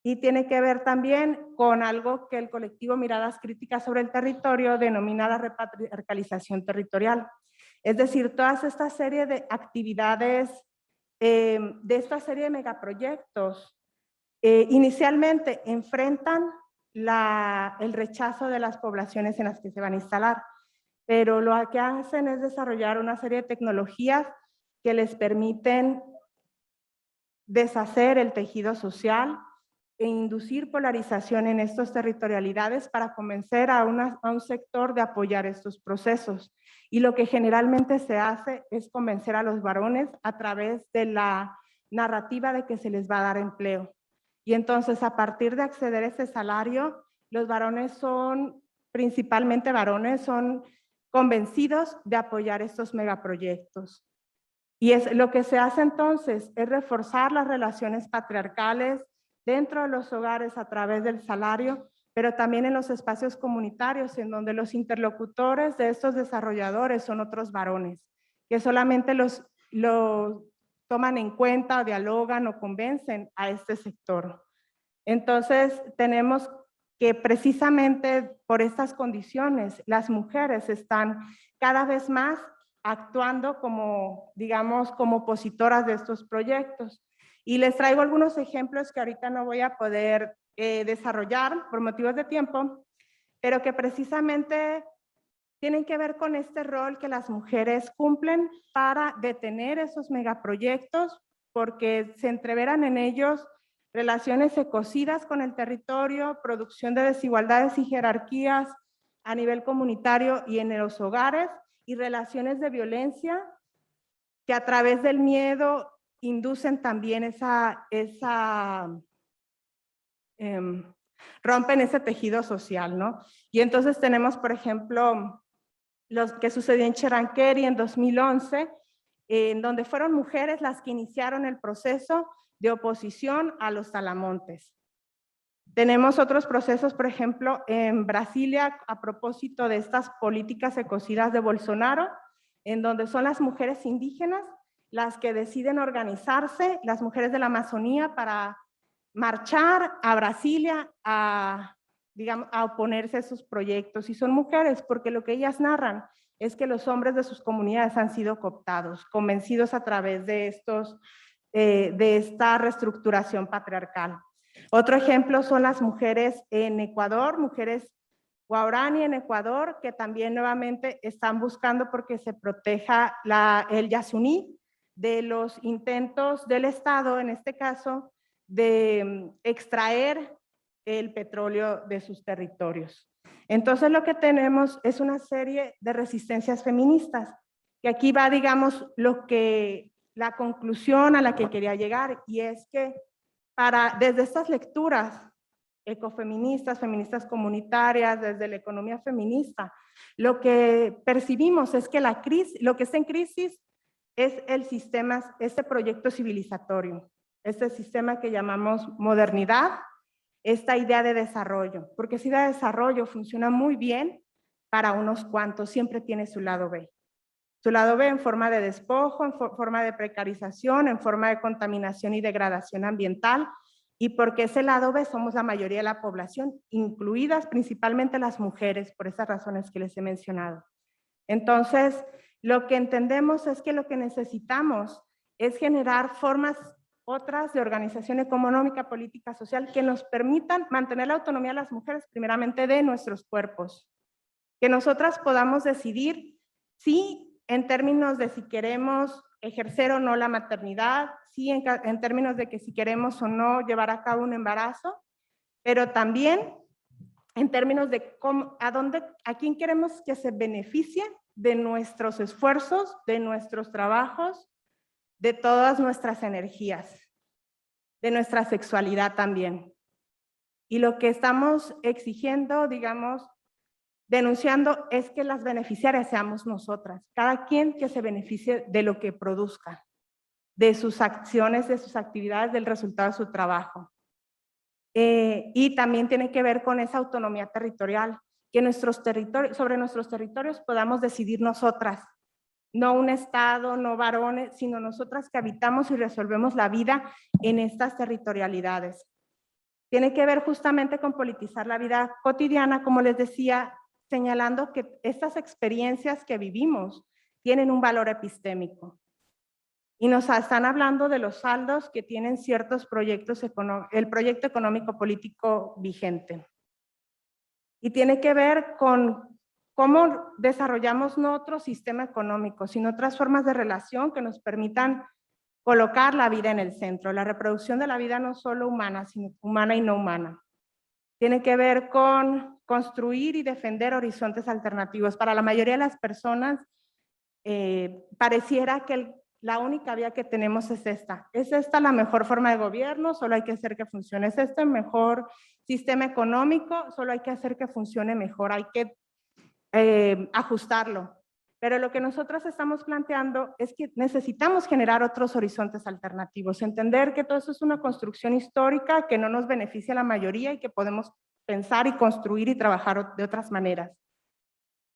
Y tiene que ver también con algo que el colectivo Miradas Críticas sobre el Territorio denomina la repatriarcalización territorial. Es decir, toda esta serie de actividades, de esta serie de megaproyectos, inicialmente enfrentan el rechazo de las poblaciones en las que se van a instalar, pero lo que hacen es desarrollar una serie de tecnologías que les permiten deshacer el tejido social e inducir polarización en estas territorialidades para convencer a un sector de apoyar estos procesos. Y lo que generalmente se hace es convencer a los varones a través de la narrativa de que se les va a dar empleo. Y entonces, a partir de acceder a ese salario, los varones principalmente varones, son convencidos de apoyar estos megaproyectos. Y lo que se hace entonces es reforzar las relaciones patriarcales dentro de los hogares a través del salario, pero también en los espacios comunitarios, en donde los interlocutores de estos desarrolladores son otros varones, que solamente los toman en cuenta o dialogan o convencen a este sector. Entonces, tenemos que precisamente por estas condiciones, las mujeres están cada vez más actuando como, digamos, como opositoras de estos proyectos. Y les traigo algunos ejemplos que ahorita no voy a poder desarrollar por motivos de tiempo, pero que precisamente tienen que ver con este rol que las mujeres cumplen para detener esos megaproyectos, porque se entreveran en ellos relaciones ecocidas con el territorio, producción de desigualdades y jerarquías a nivel comunitario y en los hogares, y relaciones de violencia que a través del miedo inducen también rompen ese tejido social, ¿no? Y entonces tenemos, por ejemplo, lo que sucedió en Cheranqueri en 2011, en donde fueron mujeres las que iniciaron el proceso de oposición a los talamontes. Tenemos otros procesos, por ejemplo, en Brasilia, a propósito de estas políticas ecocidas de Bolsonaro, en donde son las mujeres indígenas las que deciden organizarse, las mujeres de la Amazonía, para marchar a Brasilia digamos, a oponerse a esos proyectos. Y son mujeres porque lo que ellas narran es que los hombres de sus comunidades han sido cooptados, convencidos a través de esta reestructuración patriarcal. Otro ejemplo son las mujeres en Ecuador, mujeres guaraní en Ecuador, que también nuevamente están buscando porque se proteja el Yasuní de los intentos del Estado, en este caso, de extraer el petróleo de sus territorios. Entonces lo que tenemos es una serie de resistencias feministas, que aquí va, digamos, la conclusión a la que quería llegar, y es que desde estas lecturas ecofeministas, feministas comunitarias, desde la economía feminista, lo que percibimos es que lo que está en crisis es el sistema, este proyecto civilizatorio, este sistema que llamamos modernidad, esta idea de desarrollo, porque esa idea de desarrollo funciona muy bien para unos cuantos, siempre tiene su lado B. Su lado B en forma de despojo, en forma de precarización, en forma de contaminación y degradación ambiental, y porque ese lado B somos la mayoría de la población, incluidas principalmente las mujeres, por esas razones que les he mencionado. Entonces, lo que entendemos es que lo que necesitamos es generar formas otras de organización económica, política, social, que nos permitan mantener la autonomía de las mujeres, primeramente de nuestros cuerpos. Que nosotras podamos decidir si en términos de si queremos ejercer o no la maternidad, sí en términos de que si queremos o no llevar a cabo un embarazo, pero también en términos de a quién queremos que se beneficie de nuestros esfuerzos, de nuestros trabajos, de todas nuestras energías, de nuestra sexualidad también. Y lo que estamos exigiendo, digamos, denunciando, es que las beneficiarias seamos nosotras, cada quien que se beneficie de lo que produzca, de sus acciones, de sus actividades, del resultado de su trabajo. Y también tiene que ver con esa autonomía territorial, que sobre nuestros territorios podamos decidir nosotras, no un Estado, no varones, sino nosotras que habitamos y resolvemos la vida en estas territorialidades. Tiene que ver justamente con politizar la vida cotidiana, como les decía, señalando que estas experiencias que vivimos tienen un valor epistémico. Y nos están hablando de los saldos que tienen ciertos proyectos, el proyecto económico político vigente. Y tiene que ver con cómo desarrollamos no otro sistema económico, sino otras formas de relación que nos permitan colocar la vida en el centro. La reproducción de la vida no solo humana, sino humana y no humana. Tiene que ver con construir y defender horizontes alternativos. Para la mayoría de las personas, pareciera que la única vía que tenemos es esta. ¿Es esta la mejor forma de gobierno? Solo hay que hacer que funcione. ¿Es este el mejor sistema económico? Solo hay que hacer que funcione mejor. Hay que ajustarlo. Pero lo que nosotros estamos planteando es que necesitamos generar otros horizontes alternativos, entender que todo eso es una construcción histórica que no nos beneficia a la mayoría y que podemos pensar y construir y trabajar de otras maneras.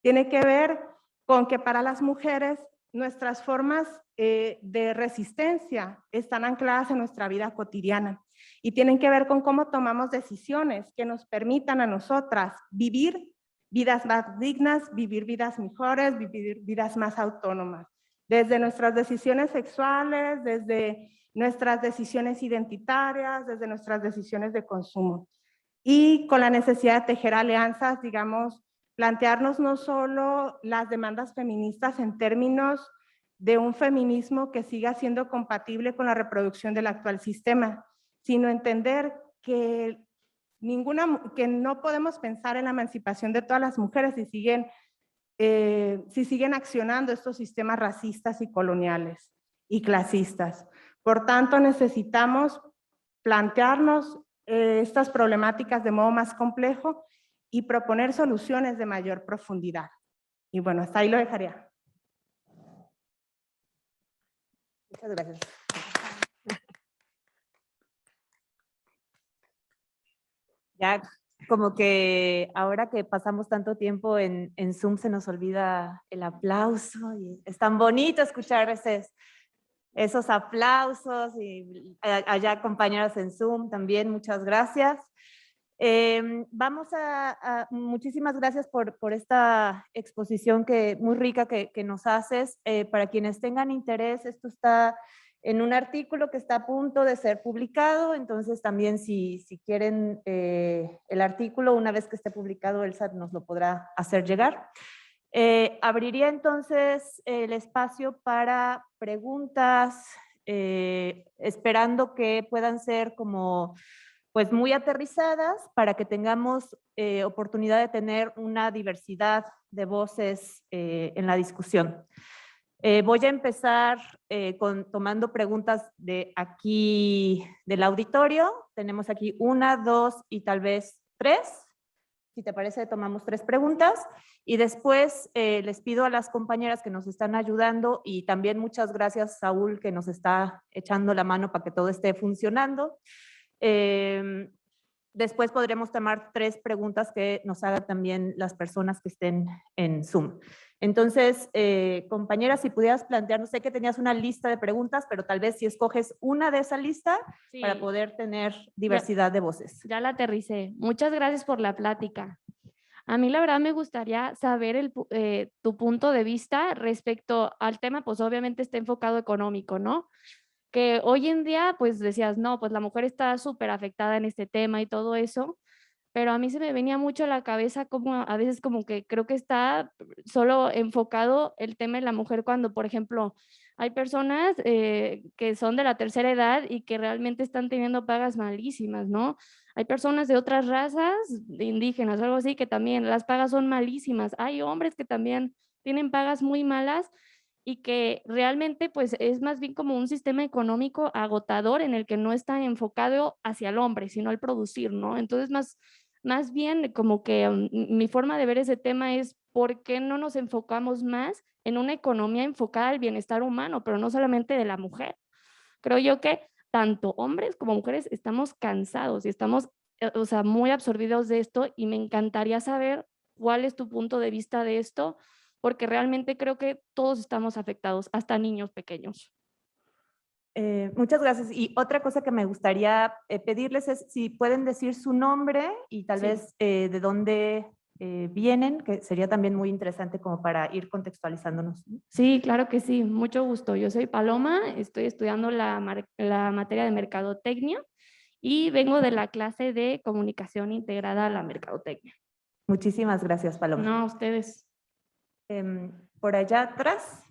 Tiene que ver con que para las mujeres nuestras formas de resistencia están ancladas en nuestra vida cotidiana y tienen que ver con cómo tomamos decisiones que nos permitan a nosotras vivir vidas más dignas, vivir vidas mejores, vivir vidas más autónomas. Desde nuestras decisiones sexuales, desde nuestras decisiones identitarias, desde nuestras decisiones de consumo. Y con la necesidad de tejer alianzas, digamos, plantearnos no solo las demandas feministas en términos de un feminismo que siga siendo compatible con la reproducción del actual sistema, sino entender que no podemos pensar en la emancipación de todas las mujeres si siguen accionando estos sistemas racistas y coloniales y clasistas. Por tanto, necesitamos plantearnos estas problemáticas de modo más complejo y proponer soluciones de mayor profundidad. Y bueno, hasta ahí lo dejaría. Muchas gracias. Ya como que ahora que pasamos tanto tiempo en Zoom se nos olvida el aplauso y es tan bonito escuchar esos aplausos y allá compañeras en Zoom también, muchas gracias. Muchísimas gracias por esta exposición muy rica que nos haces. Para quienes tengan interés, esto está en un artículo que está a punto de ser publicado, entonces también si quieren el artículo, una vez que esté publicado, Elsa nos lo podrá hacer llegar. Abriría entonces el espacio para preguntas, esperando que puedan ser como pues muy aterrizadas para que tengamos oportunidad de tener una diversidad de voces en la discusión. Voy a empezar tomando preguntas de aquí del auditorio. Tenemos aquí 1, 2 y tal vez 3. Si te parece, tomamos 3 preguntas y después les pido a las compañeras que nos están ayudando y también muchas gracias, Saúl, que nos está echando la mano para que todo esté funcionando. Después podremos tomar 3 preguntas que nos hagan también las personas que estén en Zoom. Entonces, compañeras, si pudieras plantear, sé que tenías una lista de preguntas, pero tal vez si escoges una de esa lista Sí, para poder tener diversidad de voces. ya la aterricé. Muchas gracias por la plática. A mí la verdad me gustaría saber tu punto de vista respecto al tema, pues obviamente está enfocado económico, ¿no? Que hoy en día, pues decías, no, pues la mujer está súper afectada en este tema y todo eso, pero a mí se me venía mucho a la cabeza como a veces como que creo que está solo enfocado el tema de la mujer cuando, por ejemplo, hay personas que son de la tercera edad y que realmente están teniendo pagas malísimas, ¿no? Hay personas de otras razas, de indígenas o algo así, que también las pagas son malísimas. Hay hombres que también tienen pagas muy malas y que realmente pues es más bien como un sistema económico agotador en el que no está enfocado hacia el hombre, sino al producir, ¿no? Entonces más bien como que mi forma de ver ese tema es por qué no nos enfocamos más en una economía enfocada al bienestar humano, pero no solamente de la mujer. Creo yo que tanto hombres como mujeres estamos cansados y estamos, o sea, muy absorbidos de esto y me encantaría saber cuál es tu punto de vista de esto, porque realmente creo que todos estamos afectados, hasta niños pequeños. Muchas gracias. Y otra cosa que me gustaría pedirles es si pueden decir su nombre y tal vez de dónde vienen, que sería también muy interesante como para ir contextualizándonos. Sí, claro que sí, mucho gusto. Yo soy Paloma, estoy estudiando la materia de mercadotecnia y vengo de la clase de comunicación integrada a la mercadotecnia. Muchísimas gracias, Paloma. No, ustedes. Por allá atrás.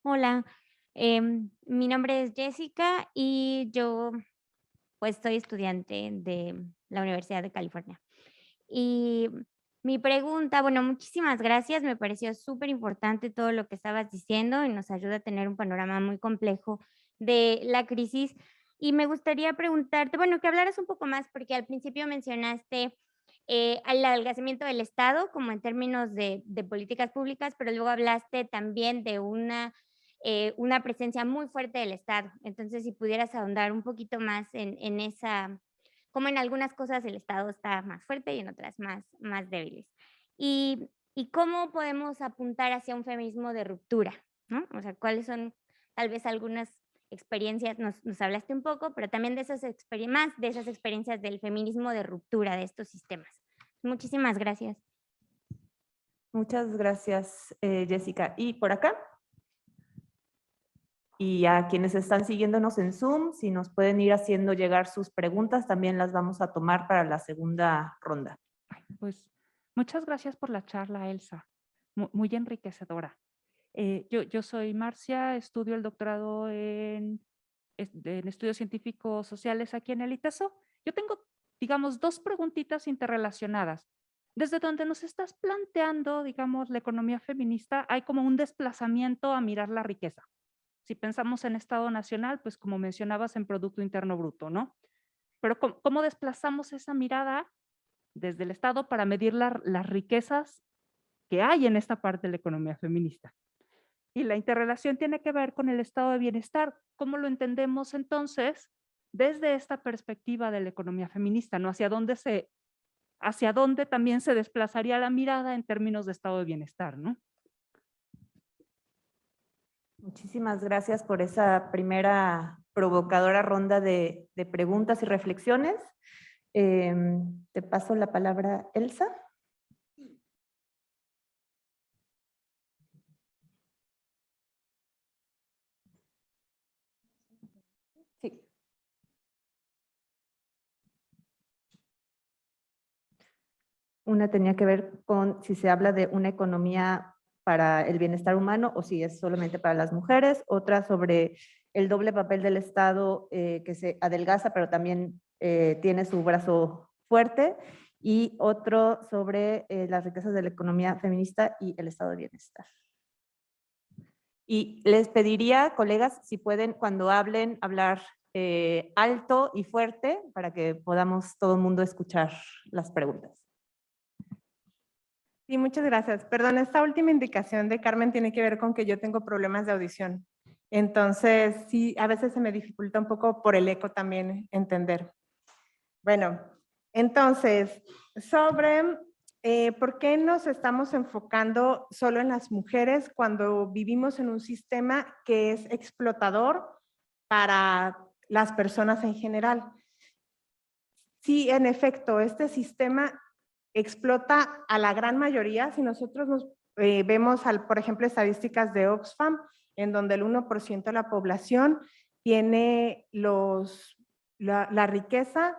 Hola, mi nombre es Jessica y yo pues soy estudiante de la Universidad de California. Y mi pregunta, bueno, muchísimas gracias, me pareció súper importante todo lo que estabas diciendo y nos ayuda a tener un panorama muy complejo de la crisis. Y me gustaría preguntarte, bueno, que hablaras un poco más, porque al principio mencionaste el adelgazamiento del Estado como en términos de políticas públicas, pero luego hablaste también de una presencia muy fuerte del Estado. Entonces, si pudieras ahondar un poquito más en esa, como en algunas cosas el Estado está más fuerte y en otras más débiles. y cómo podemos apuntar hacia un feminismo de ruptura, ¿no? O sea, cuáles son tal vez algunas experiencias, nos hablaste un poco, pero también de esas más de esas experiencias del feminismo de ruptura de estos sistemas. Muchísimas gracias. Muchas gracias, Jessica. ¿Y por acá? Y a quienes están siguiéndonos en Zoom, si nos pueden ir haciendo llegar sus preguntas, también las vamos a tomar para la segunda ronda. Pues muchas gracias por la charla, Elsa. Muy enriquecedora. Yo soy Marcia, estudio el doctorado en estudios científicos sociales aquí en el ITESO. Yo tengo, digamos, dos preguntitas interrelacionadas. Desde donde nos estás planteando, digamos, la economía feminista, hay como un desplazamiento a mirar la riqueza. Si pensamos en Estado Nacional, pues como mencionabas, en Producto Interno Bruto, ¿no? Pero ¿cómo desplazamos esa mirada desde el Estado para medir las riquezas que hay en esta parte de la economía feminista? Y la interrelación tiene que ver con el estado de bienestar. ¿Cómo lo entendemos entonces desde esta perspectiva de la economía feminista, ¿no? Hacia dónde también se desplazaría la mirada en términos de estado de bienestar, ¿no? Muchísimas gracias por esa primera provocadora ronda de preguntas y reflexiones. Te paso la palabra, Elsa. Sí. Una tenía que ver con si se habla de una economía para el bienestar humano o si es solamente para las mujeres. Otra sobre el doble papel del Estado que se adelgaza, pero también tiene su brazo fuerte. Y otro sobre las riquezas de la economía feminista y el estado de bienestar. Y les pediría, colegas, si pueden, cuando hablen, hablar alto y fuerte para que podamos todo el mundo escuchar las preguntas. Sí, muchas gracias. Perdón, esta última indicación de Carmen tiene que ver con que yo tengo problemas de audición. Entonces, sí, a veces se me dificulta un poco por el eco también entender. Bueno, entonces, sobre por qué nos estamos enfocando solo en las mujeres cuando vivimos en un sistema que es explotador para las personas en general. Sí, en efecto, este sistema explota a la gran mayoría. Si nosotros nos vemos, por ejemplo, estadísticas de Oxfam, en donde el 1% de la población tiene la riqueza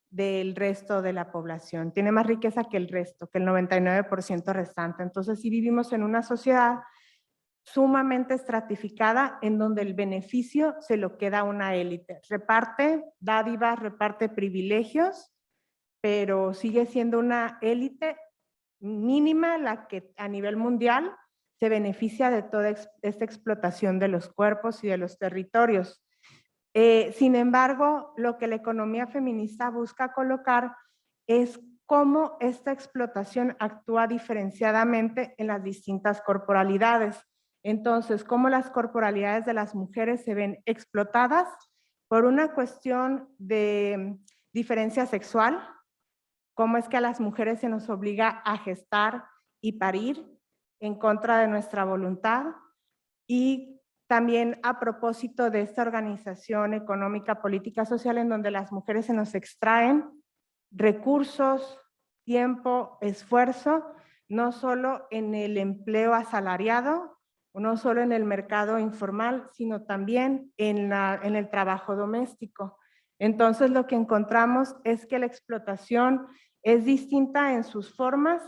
del resto de la población. Tiene más riqueza que el resto, que el 99% restante. Entonces, sí vivimos en una sociedad sumamente estratificada en donde el beneficio se lo queda a una élite. Reparte dádivas, reparte privilegios, pero sigue siendo una élite mínima la que a nivel mundial se beneficia de toda esta explotación de los cuerpos y de los territorios. Sin embargo, lo que la economía feminista busca colocar es cómo esta explotación actúa diferenciadamente en las distintas corporalidades. Entonces, cómo las corporalidades de las mujeres se ven explotadas por una cuestión de diferencia sexual, cómo es que a las mujeres se nos obliga a gestar y parir en contra de nuestra voluntad, y también a propósito de esta organización económica, política, social, en donde las mujeres se nos extraen recursos, tiempo, esfuerzo, no solo en el empleo asalariado, no solo en el mercado informal, sino también en el trabajo doméstico. Entonces, lo que encontramos es que la explotación es distinta en sus formas,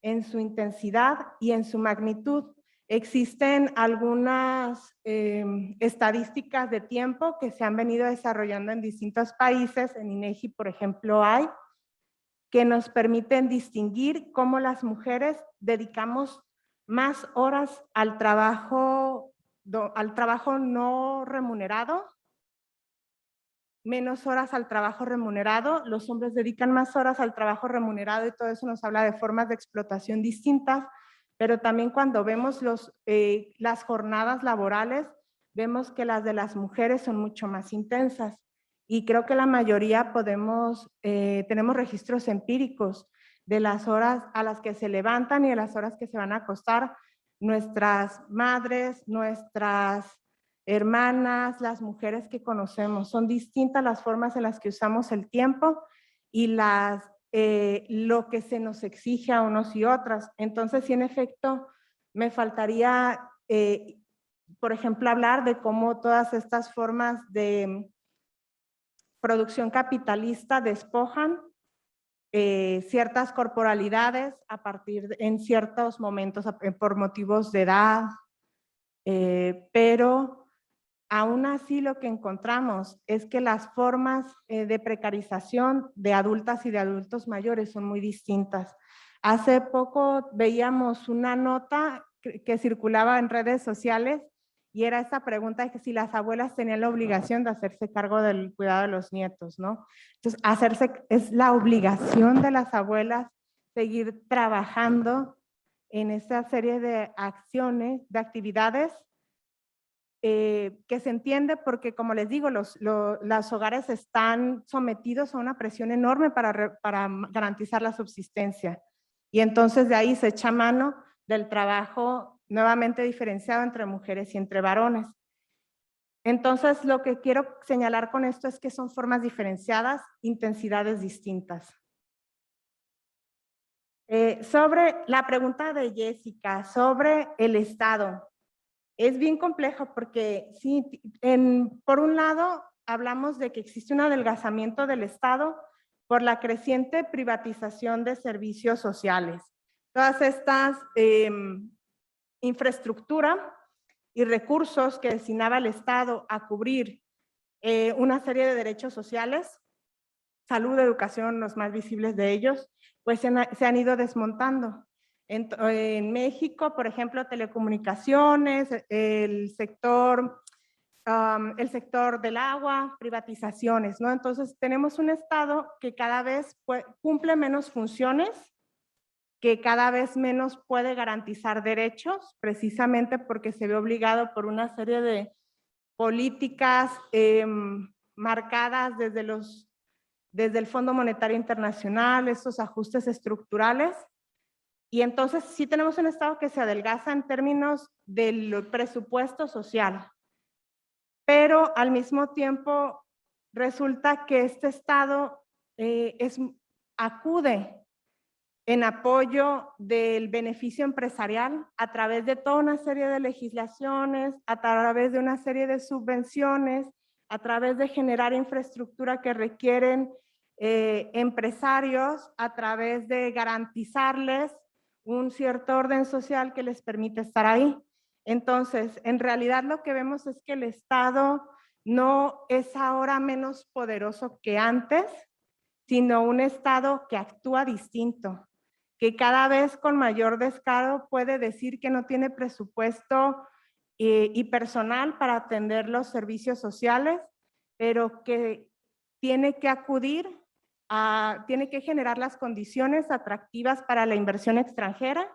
en su intensidad y en su magnitud. Existen algunas estadísticas de tiempo que se han venido desarrollando en distintos países, en INEGI, por ejemplo, hay, que nos permiten distinguir cómo las mujeres dedicamos más horas al trabajo no remunerado, menos horas al trabajo remunerado. Los hombres dedican más horas al trabajo remunerado y todo eso nos habla de formas de explotación distintas, pero también cuando vemos las jornadas laborales, vemos que las de las mujeres son mucho más intensas. Y creo que la mayoría tenemos registros empíricos de las horas a las que se levantan y a las horas que se van a acostar nuestras madres, nuestras hermanas, las mujeres que conocemos. Son distintas las formas en las que usamos el tiempo y lo que se nos exige a unos y otras. Entonces, sí, en efecto, me faltaría, por ejemplo, hablar de cómo todas estas formas de producción capitalista despojan ciertas corporalidades en ciertos momentos por motivos de edad, pero aún así lo que encontramos es que las formas de precarización de adultas y de adultos mayores son muy distintas. Hace poco veíamos una nota que circulaba en redes sociales y era esa pregunta de que si las abuelas tenían la obligación de hacerse cargo del cuidado de los nietos, ¿no? Entonces, es la obligación de las abuelas seguir trabajando en esta serie de acciones, de actividades que se entiende porque, como les digo, los hogares están sometidos a una presión enorme para garantizar la subsistencia. Y entonces de ahí se echa mano del trabajo nuevamente diferenciado entre mujeres y entre varones. Entonces, lo que quiero señalar con esto es que son formas diferenciadas, intensidades distintas. Sobre la pregunta de Jessica, sobre el Estado. Es bien complejo porque sí, por un lado hablamos de que existe un adelgazamiento del Estado por la creciente privatización de servicios sociales. Todas estas infraestructura y recursos que destinaba el Estado a cubrir una serie de derechos sociales, salud, educación, los más visibles de ellos, pues se han ido desmontando. En México, por ejemplo, telecomunicaciones, el sector del agua, privatizaciones, ¿no? Entonces, tenemos un Estado que cada vez cumple menos funciones, que cada vez menos puede garantizar derechos, precisamente porque se ve obligado por una serie de políticas marcadas desde el Fondo Monetario Internacional, estos ajustes estructurales. Y entonces sí tenemos un Estado que se adelgaza en términos del presupuesto social, pero al mismo tiempo resulta que este Estado acude en apoyo del beneficio empresarial a través de toda una serie de legislaciones, a través de una serie de subvenciones, a través de generar infraestructura que requieren empresarios, a través de garantizarles un cierto orden social que les permite estar ahí. Entonces, en realidad lo que vemos es que el Estado no es ahora menos poderoso que antes, sino un Estado que actúa distinto, que cada vez con mayor descaro puede decir que no tiene presupuesto y personal para atender los servicios sociales, pero que tiene que tiene que generar las condiciones atractivas para la inversión extranjera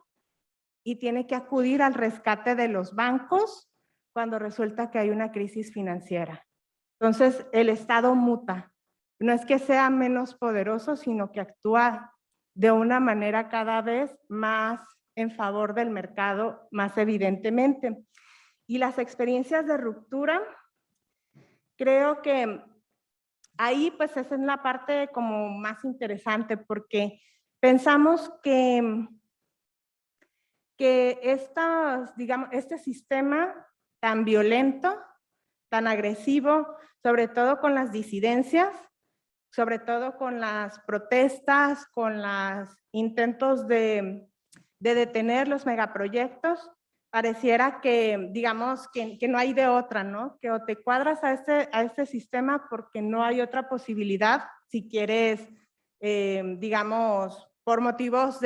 y tiene que acudir al rescate de los bancos cuando resulta que hay una crisis financiera. Entonces, el Estado muta. No es que sea menos poderoso, sino que actúa de una manera cada vez más en favor del mercado, más evidentemente. Y las experiencias de ruptura, creo que ahí pues esa es la parte como más interesante porque pensamos que este sistema tan violento, tan agresivo, sobre todo con las disidencias, sobre todo con las protestas, con los intentos de detener los megaproyectos, pareciera que, digamos, que no hay de otra, ¿no? Que o te cuadras a este sistema porque no hay otra posibilidad si quieres, digamos, por motivos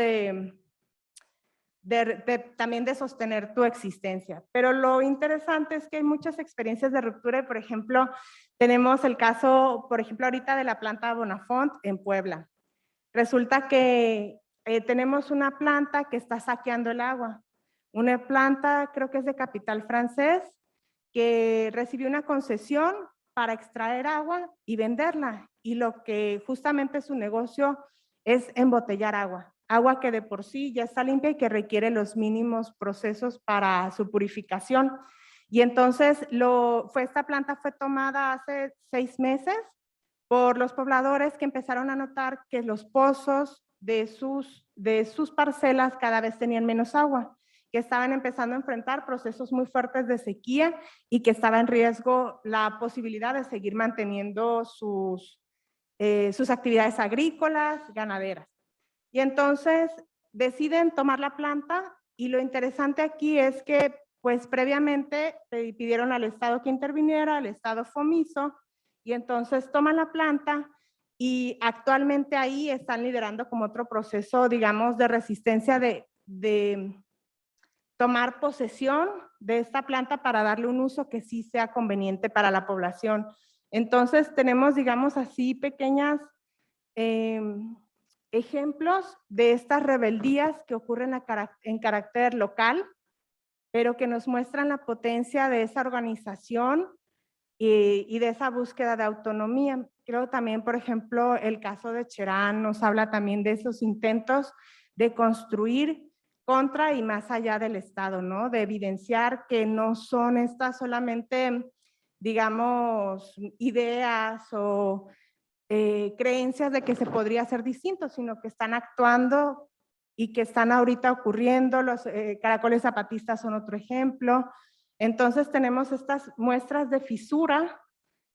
también de sostener tu existencia. Pero lo interesante es que hay muchas experiencias de ruptura y, por ejemplo, tenemos el caso, por ejemplo, ahorita de la planta Bonafont en Puebla. Resulta que tenemos una planta que está saqueando el agua. Una planta, creo que es de capital francés, que recibió una concesión para extraer agua y venderla. Y lo que justamente su negocio es embotellar agua. agua que de por sí ya está limpia y que requiere los mínimos procesos para su purificación. Y entonces esta planta fue tomada hace 6 meses por los pobladores que empezaron a notar que los pozos de sus parcelas cada vez tenían menos agua, que estaban empezando a enfrentar procesos muy fuertes de sequía y que estaba en riesgo la posibilidad de seguir manteniendo sus actividades agrícolas, ganaderas. Y entonces deciden tomar la planta y lo interesante aquí es que pues previamente pidieron al Estado que interviniera, el Estado fue omiso, y entonces toman la planta y actualmente ahí están liderando como otro proceso, digamos, de resistencia de tomar posesión de esta planta para darle un uso que sí sea conveniente para la población. Entonces tenemos, digamos así, pequeñas ejemplos de estas rebeldías que ocurren en carácter local, pero que nos muestran la potencia de esa organización y de esa búsqueda de autonomía. Creo también, por ejemplo, el caso de Cherán nos habla también de esos intentos de construir contra y más allá del Estado, ¿no? De evidenciar que no son estas solamente, digamos, ideas o creencias de que se podría hacer distinto, sino que están actuando y que están ahorita ocurriendo. Los caracoles zapatistas son otro ejemplo. Entonces tenemos estas muestras de fisura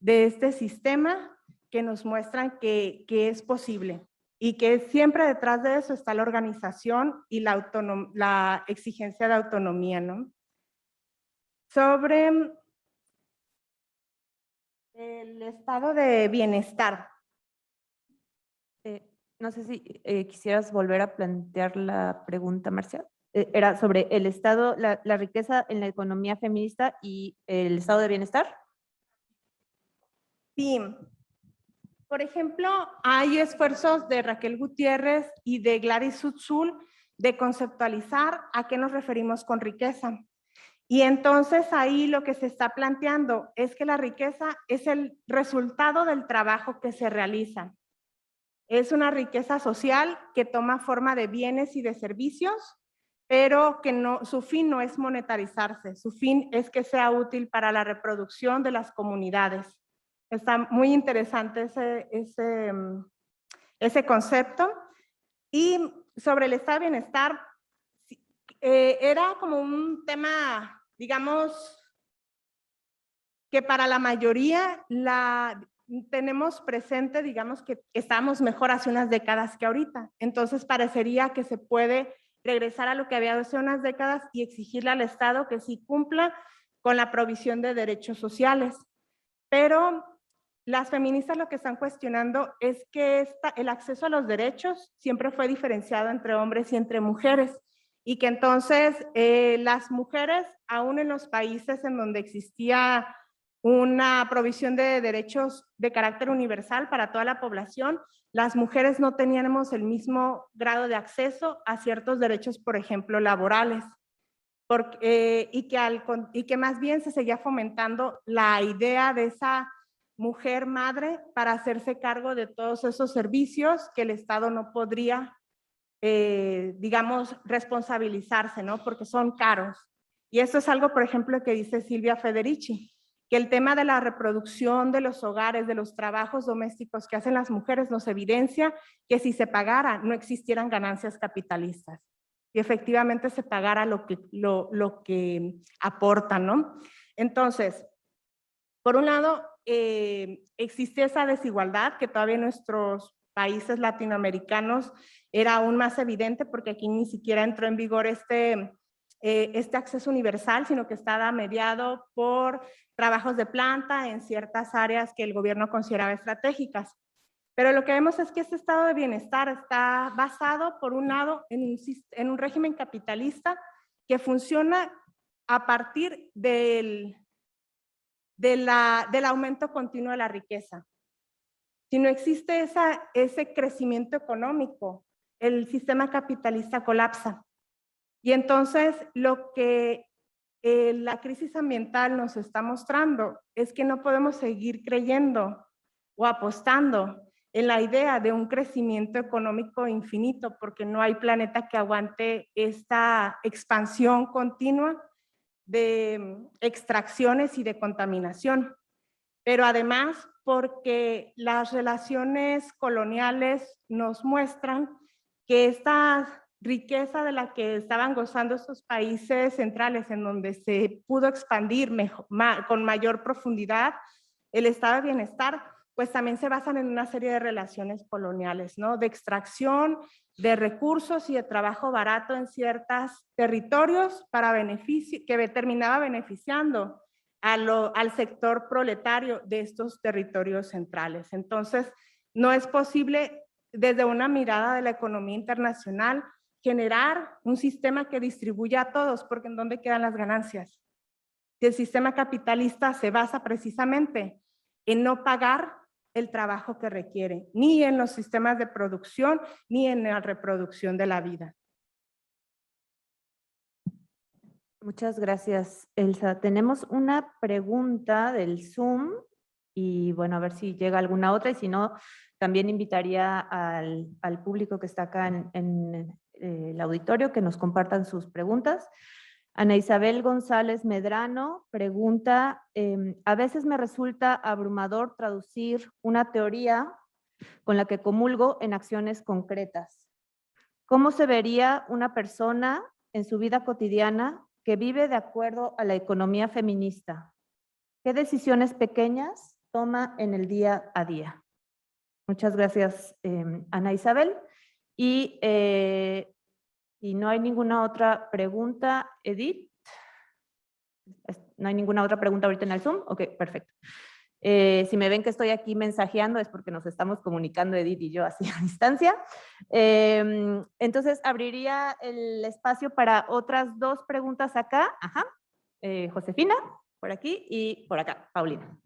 de este sistema que nos muestran que es posible y que siempre detrás de eso está la organización y la exigencia de autonomía, ¿no? Sobre el estado de bienestar. No sé si quisieras volver a plantear la pregunta, Marcia. Era sobre el estado, la riqueza en la economía feminista y el estado de bienestar. Sí. Por ejemplo, hay esfuerzos de Raquel Gutiérrez y de Gladys Hutzul de conceptualizar a qué nos referimos con riqueza. Y entonces ahí lo que se está planteando es que la riqueza es el resultado del trabajo que se realiza. Es una riqueza social que toma forma de bienes y de servicios, pero que su fin no es monetarizarse, su fin es que sea útil para la reproducción de las comunidades. Está muy interesante ese concepto. Y sobre el estado de bienestar, era como un tema, digamos, que para la mayoría tenemos presente, digamos, que estábamos mejor hace unas décadas que ahorita. Entonces parecería que se puede regresar a lo que había hace unas décadas y exigirle al Estado que sí cumpla con la provisión de derechos sociales. Pero las feministas lo que están cuestionando es que el acceso a los derechos siempre fue diferenciado entre hombres y entre mujeres, y que entonces las mujeres, aún en los países en donde existía una provisión de derechos de carácter universal para toda la población, las mujeres no teníamos el mismo grado de acceso a ciertos derechos, por ejemplo, laborales. Y que más bien se seguía fomentando la idea de esa mujer madre para hacerse cargo de todos esos servicios que el Estado no podría, digamos, responsabilizarse, ¿no? Porque son caros. Y eso es algo, por ejemplo, que dice Silvia Federici, que el tema de la reproducción de los hogares, de los trabajos domésticos que hacen las mujeres nos evidencia que si se pagara no existieran ganancias capitalistas y efectivamente se pagara lo que aportan, ¿no? Entonces, por un lado, existe esa desigualdad que todavía en nuestros países latinoamericanos era aún más evidente porque aquí ni siquiera entró en vigor este acceso universal, sino que estaba mediado por trabajos de planta en ciertas áreas que el gobierno consideraba estratégicas. Pero lo que vemos es que este estado de bienestar está basado, por un lado, en un régimen capitalista que funciona a partir del aumento continuo de la riqueza. Si no existe ese crecimiento económico, el sistema capitalista colapsa. Y entonces lo que la crisis ambiental nos está mostrando es que no podemos seguir creyendo o apostando en la idea de un crecimiento económico infinito, porque no hay planeta que aguante esta expansión continua de extracciones y de contaminación. Pero además porque las relaciones coloniales nos muestran que esta riqueza de la que estaban gozando estos países centrales, en donde se pudo expandir con mayor profundidad el estado de bienestar, pues también se basan en una serie de relaciones coloniales, ¿no? De extracción de recursos y de trabajo barato en ciertos territorios para beneficio, que terminaba beneficiando al sector proletario de estos territorios centrales. Entonces, no es posible desde una mirada de la economía internacional generar un sistema que distribuya a todos, porque ¿en dónde quedan las ganancias? Si el sistema capitalista se basa precisamente en no pagar el trabajo que requiere, ni en los sistemas de producción, ni en la reproducción de la vida. Muchas gracias, Elsa. Tenemos una pregunta del Zoom y bueno, a ver si llega alguna otra y si no, también invitaría al público que está acá en el auditorio que nos compartan sus preguntas. Ana Isabel González Medrano pregunta, a veces me resulta abrumador traducir una teoría con la que comulgo en acciones concretas. ¿Cómo se vería una persona en su vida cotidiana que vive de acuerdo a la economía feminista? ¿Qué decisiones pequeñas toma en el día a día? Muchas gracias, Ana Isabel. Y no hay ninguna otra pregunta, Edith. ¿No hay ninguna otra pregunta ahorita en el Zoom? Ok, perfecto. Si me ven que estoy aquí mensajeando es porque nos estamos comunicando Edith y yo así a distancia. Entonces abriría el espacio para otras dos preguntas acá. Ajá. Josefina, por aquí y por acá, Paulina.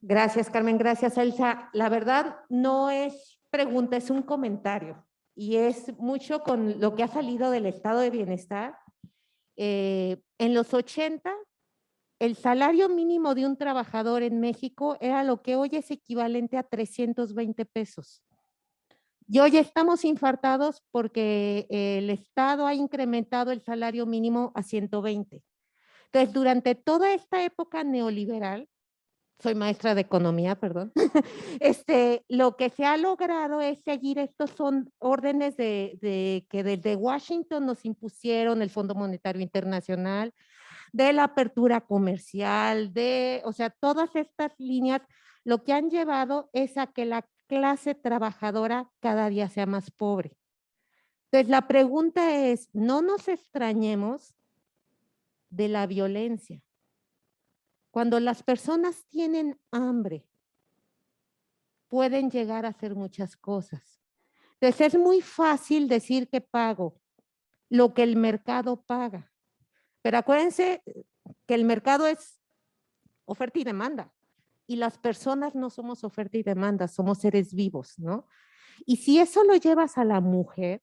Gracias, Carmen. Gracias, Elsa. La verdad no es pregunta, es un comentario. Y es mucho con lo que ha salido del estado de bienestar. En los 80, el salario mínimo de un trabajador en México era lo que hoy es equivalente a 320 pesos. Y hoy estamos infartados porque el Estado ha incrementado el salario mínimo a 120. Entonces, durante toda esta época neoliberal, soy maestra de economía, perdón, lo que se ha logrado es seguir, estos son órdenes de que desde Washington nos impusieron el Fondo Monetario Internacional, de la apertura comercial, o sea, todas estas líneas, lo que han llevado es a que la clase trabajadora cada día sea más pobre. Entonces, la pregunta es, no nos extrañemos de la violencia. Cuando las personas tienen hambre, pueden llegar a hacer muchas cosas. Entonces, es muy fácil decir que pago lo que el mercado paga. Pero acuérdense que el mercado es oferta y demanda. Y las personas no somos oferta y demanda, somos seres vivos, ¿no? Y si eso lo llevas a la mujer,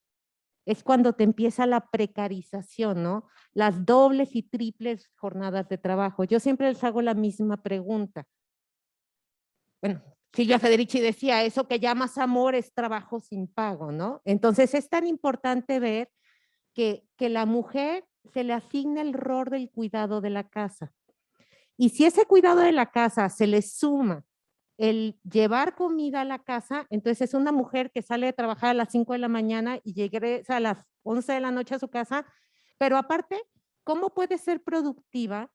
es cuando te empieza la precarización, ¿no? Las dobles y triples jornadas de trabajo. Yo siempre les hago la misma pregunta. Bueno, Silvia Federici decía, eso que llamas amor es trabajo sin pago, ¿no? Entonces es tan importante ver que la mujer se le asigna el rol del cuidado de la casa. Y si ese cuidado de la casa se le suma el llevar comida a la casa, entonces es una mujer que sale de trabajar a las 5 de la mañana y regresa a las 11 de la noche a su casa, pero aparte, ¿cómo puede ser productiva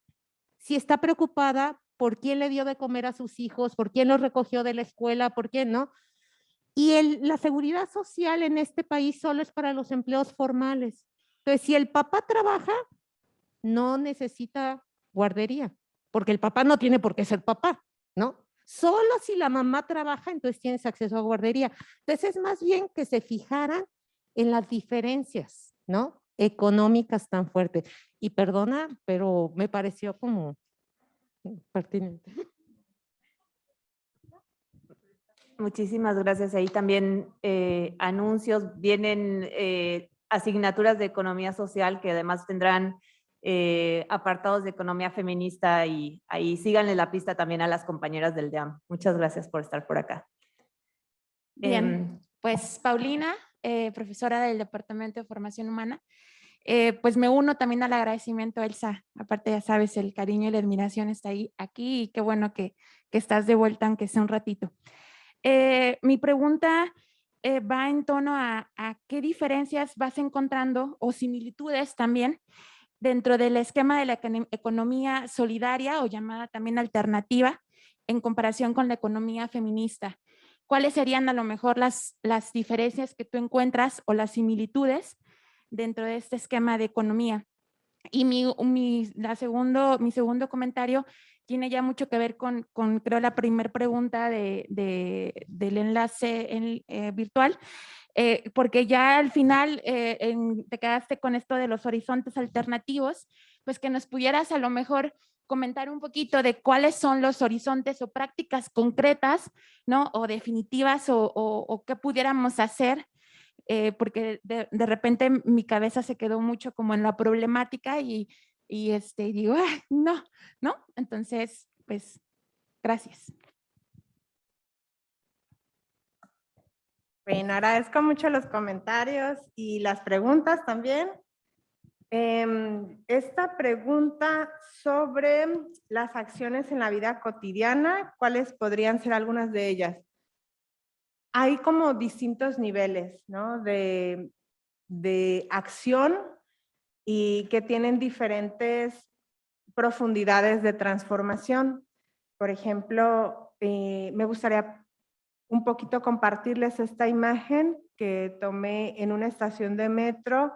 si está preocupada por quién le dio de comer a sus hijos, por quién los recogió de la escuela, por quién no? Y la seguridad social en este país solo es para los empleos formales. Entonces, si el papá trabaja, no necesita guardería, porque el papá no tiene por qué ser papá, ¿no? Solo si la mamá trabaja, entonces tienes acceso a guardería. Entonces, es más bien que se fijaran en las diferencias, ¿no? Económicas tan fuertes. Y perdona, pero me pareció como pertinente. Muchísimas gracias. Ahí también anuncios, vienen asignaturas de economía social que además tendrán apartados de economía feminista y ahí síganle la pista también a las compañeras del DEAM. Muchas gracias por estar por acá. Bien, pues Paulina, profesora del Departamento de Formación Humana, pues me uno también al agradecimiento, Elsa. Aparte, ya sabes, el cariño y la admiración está ahí, aquí, y qué bueno que estás de vuelta, aunque sea un ratito. Mi pregunta va en tono a qué diferencias vas encontrando o similitudes también dentro del esquema de la economía solidaria o llamada también alternativa en comparación con la economía feminista. ¿Cuáles serían a lo mejor las diferencias que tú encuentras o las similitudes dentro de este esquema de economía? Y mi segundo comentario tiene ya mucho que ver con creo, la primera pregunta del enlace virtual, porque ya al final te quedaste con esto de los horizontes alternativos, pues que nos pudieras a lo mejor comentar un poquito de cuáles son los horizontes o prácticas concretas, ¿no? O definitivas o qué pudiéramos hacer, porque de repente mi cabeza se quedó mucho como en la problemática y digo, "Ay, no, ¿no?". Entonces, pues, gracias. Bueno, agradezco mucho los comentarios y las preguntas también. Esta pregunta sobre las acciones en la vida cotidiana, ¿cuáles podrían ser algunas de ellas? Hay como distintos niveles, ¿no? de acción y que tienen diferentes profundidades de transformación. Por ejemplo, me gustaría un poquito compartirles esta imagen que tomé en una estación de metro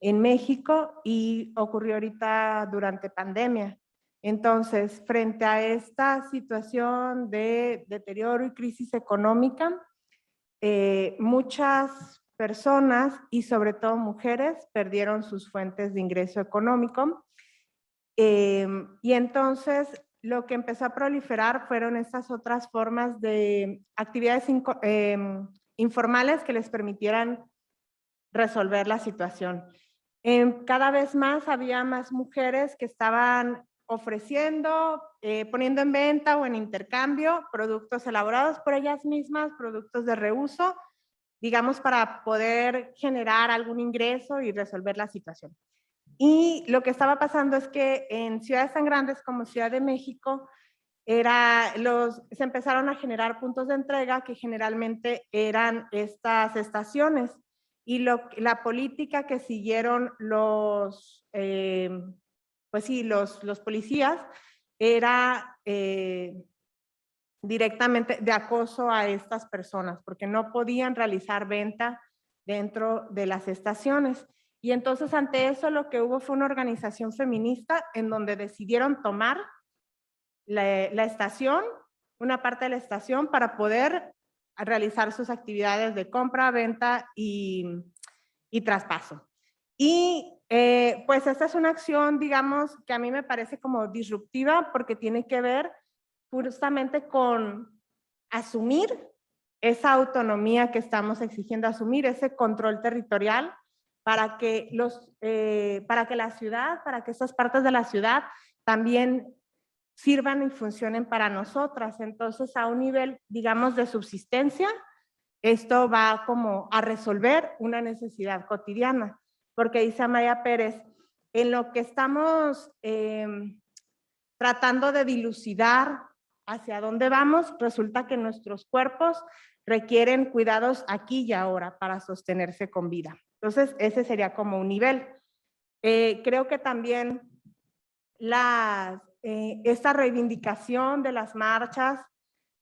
en México y ocurrió ahorita durante pandemia. Entonces, frente a esta situación de deterioro y crisis económica, muchas personas y sobre todo mujeres perdieron sus fuentes de ingreso económico. Y entonces lo que empezó a proliferar fueron estas otras formas de actividades informales que les permitieran resolver la situación. Cada vez más había más mujeres que estaban ofreciendo, poniendo en venta o en intercambio productos elaborados por ellas mismas, productos de reuso, digamos, para poder generar algún ingreso y resolver la situación. Y lo que estaba pasando es que en ciudades tan grandes como Ciudad de México, se empezaron a generar puntos de entrega que generalmente eran estas estaciones. Y la política que siguieron los policías era directamente de acoso a estas personas, porque no podían realizar venta dentro de las estaciones. Y entonces ante eso lo que hubo fue una organización feminista en donde decidieron tomar la estación, una parte de la estación, para poder realizar sus actividades de compra, venta y traspaso. Y pues esta es una acción, digamos, que a mí me parece como disruptiva porque tiene que ver justamente con asumir esa autonomía que estamos exigiendo, asumir ese control territorial para que la ciudad, para que estas partes de la ciudad también sirvan y funcionen para nosotras. Entonces, a un nivel, digamos, de subsistencia, esto va como a resolver una necesidad cotidiana, porque dice Amaya Pérez, en lo que estamos tratando de dilucidar hacia dónde vamos, resulta que nuestros cuerpos requieren cuidados aquí y ahora para sostenerse con vida. Entonces, ese sería como un nivel. Creo que también esta reivindicación de las marchas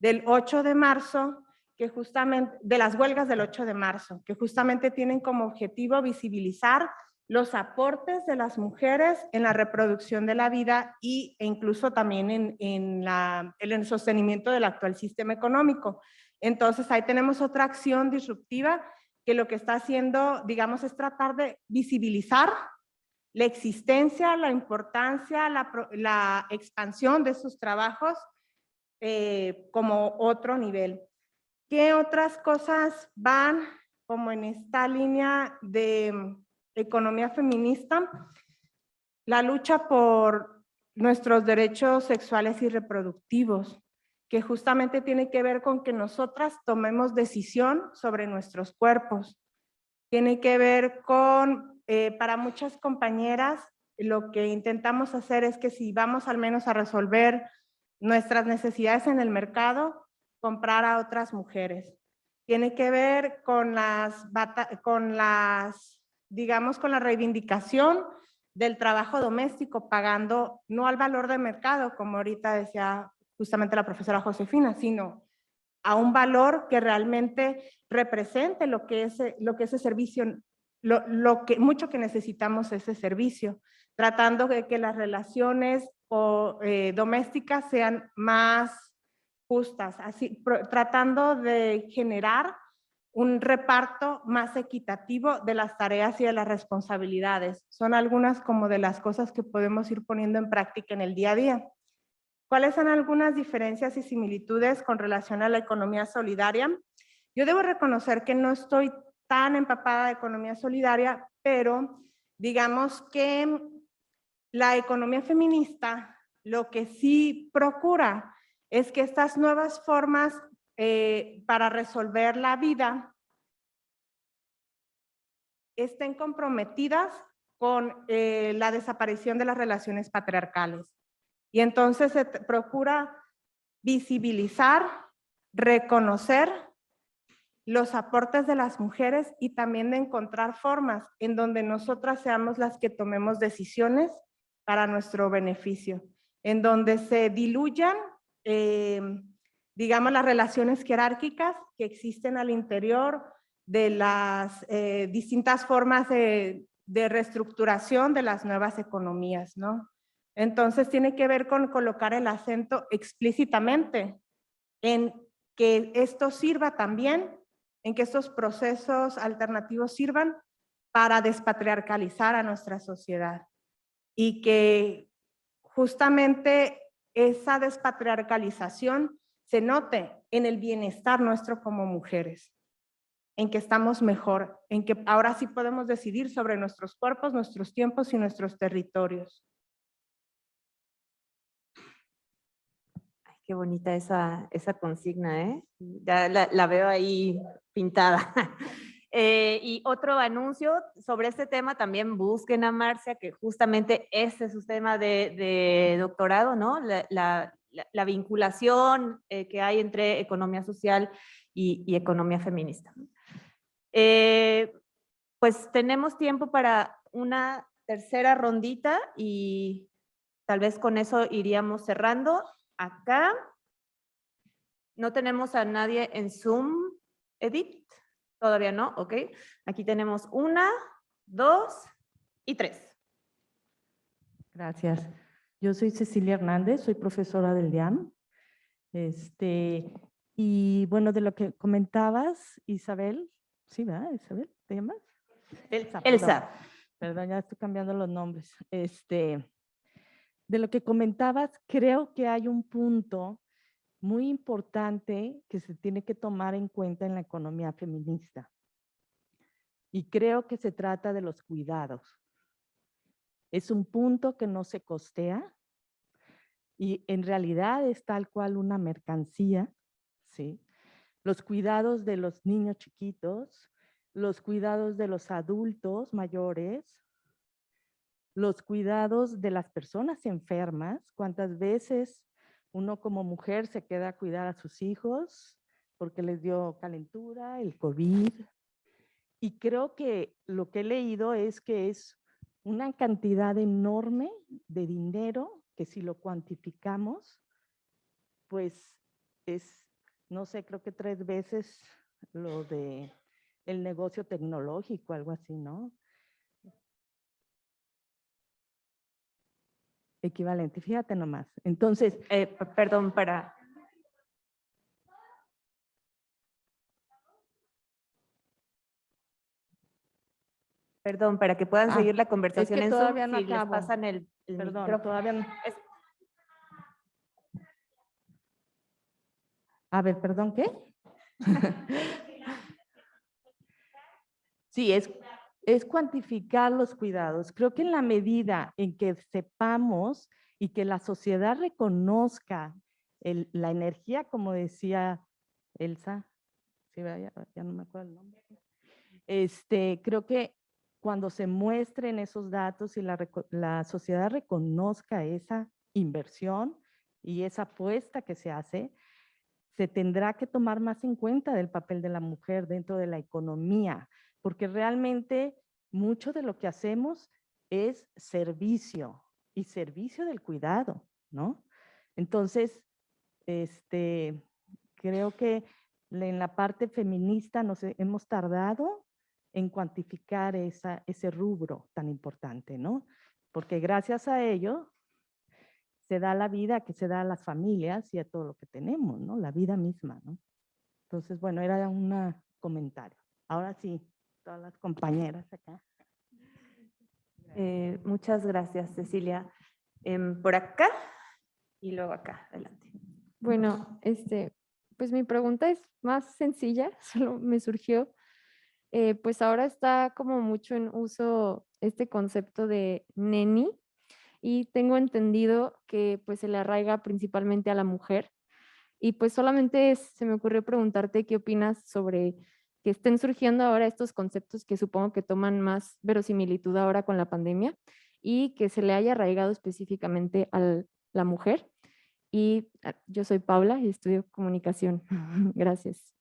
del 8 de marzo, que justamente, de las huelgas del 8 de marzo, que justamente tienen como objetivo visibilizar los aportes de las mujeres en la reproducción de la vida e incluso también en el sostenimiento del actual sistema económico. Entonces ahí tenemos otra acción disruptiva que lo que está haciendo, digamos, es tratar de visibilizar la existencia, la importancia, la expansión de sus trabajos como otro nivel. ¿Qué otras cosas van como en esta línea de economía feminista? la lucha por nuestros derechos sexuales y reproductivos, que justamente tiene que ver con que nosotras tomemos decisión sobre nuestros cuerpos. Tiene que ver con, para muchas compañeras, lo que intentamos hacer es que si vamos al menos a resolver nuestras necesidades en el mercado, comprar a otras mujeres. Tiene que ver con digamos, con la reivindicación del trabajo doméstico, pagando no al valor de mercado, como ahorita decía justamente la profesora Josefina, sino a un valor que realmente represente lo que ese servicio, mucho que necesitamos ese servicio, tratando de que las relaciones domésticas sean más justas, así, tratando de generar un reparto más equitativo de las tareas y de las responsabilidades. Son algunas como de las cosas que podemos ir poniendo en práctica en el día a día. ¿Cuáles son algunas diferencias y similitudes con relación a la economía solidaria? Yo debo reconocer que no estoy tan empapada de economía solidaria, pero digamos que la economía feminista lo que sí procura es que estas nuevas formas para resolver la vida estén comprometidas con la desaparición de las relaciones patriarcales. Y entonces se procura visibilizar, reconocer los aportes de las mujeres y también de encontrar formas en donde nosotras seamos las que tomemos decisiones para nuestro beneficio, en donde se diluyan, digamos, las relaciones jerárquicas que existen al interior de las distintas formas de reestructuración de las nuevas economías, ¿no? Entonces tiene que ver con colocar el acento explícitamente en que esto sirva también, en que estos procesos alternativos sirvan para despatriarcalizar a nuestra sociedad y que justamente esa despatriarcalización se note en el bienestar nuestro como mujeres, en que estamos mejor, en que ahora sí podemos decidir sobre nuestros cuerpos, nuestros tiempos y nuestros territorios. Qué bonita esa consigna, ¿eh? Ya la veo ahí pintada. Y otro anuncio sobre este tema, también busquen a Marcia, que justamente este es su tema de doctorado, ¿no? La vinculación que hay entre economía social y economía feminista. Pues tenemos tiempo para una tercera rondita y tal vez con eso iríamos cerrando. Acá no tenemos a nadie en Zoom, Edith, todavía no, ok. Aquí tenemos 1, 2 y 3. Gracias. Yo soy Cecilia Hernández, soy profesora del DIAN. Y bueno, de lo que comentabas, Isabel, ¿sí, verdad? Isabel, ¿te llamas? Elsa. Perdón, ya estoy cambiando los nombres. De lo que comentabas, creo que hay un punto muy importante que se tiene que tomar en cuenta en la economía feminista. Y creo que se trata de los cuidados. Es un punto que no se costea y en realidad es tal cual una mercancía, ¿sí? Los cuidados de los niños chiquitos, los cuidados de los adultos mayores, los cuidados de las personas enfermas. ¿Cuántas veces uno como mujer se queda a cuidar a sus hijos porque les dio calentura, el COVID? Y creo que lo que he leído es que es una cantidad enorme de dinero que si lo cuantificamos, pues es, no sé, creo que 3 veces lo de el negocio tecnológico, algo así, ¿no? Equivalente, fíjate nomás. Entonces, Perdón, para... Perdón, para que puedan seguir la conversación en Zoom, todavía no si les acabo. pasan el Perdón, micrófono. todavía no. A ver, perdón, ¿qué? Sí, es es cuantificar los cuidados. Creo que en la medida en que sepamos y que la sociedad reconozca la energía, como decía Elsa, sí, ya no me acuerdo el nombre. Creo que cuando se muestren esos datos y la sociedad reconozca esa inversión y esa apuesta que se hace, se tendrá que tomar más en cuenta del papel de la mujer dentro de la economía, porque realmente mucho de lo que hacemos es servicio y servicio del cuidado, ¿no? Entonces, creo que en la parte feminista hemos tardado en cuantificar ese rubro tan importante, ¿no? Porque gracias a ello se da la vida que se da a las familias y a todo lo que tenemos, ¿no? La vida misma, ¿no? Entonces, bueno, era un comentario. Ahora sí, todas las compañeras acá. Muchas gracias, Cecilia. Por acá y luego acá, adelante. Bueno, pues mi pregunta es más sencilla, solo me surgió. Pues ahora está como mucho en uso este concepto de neni y tengo entendido que pues se le arraiga principalmente a la mujer y pues solamente se me ocurrió preguntarte qué opinas sobre que estén surgiendo ahora estos conceptos que supongo que toman más verosimilitud ahora con la pandemia y que se le haya arraigado específicamente a la mujer. Y yo soy Paula y estudio comunicación. Gracias.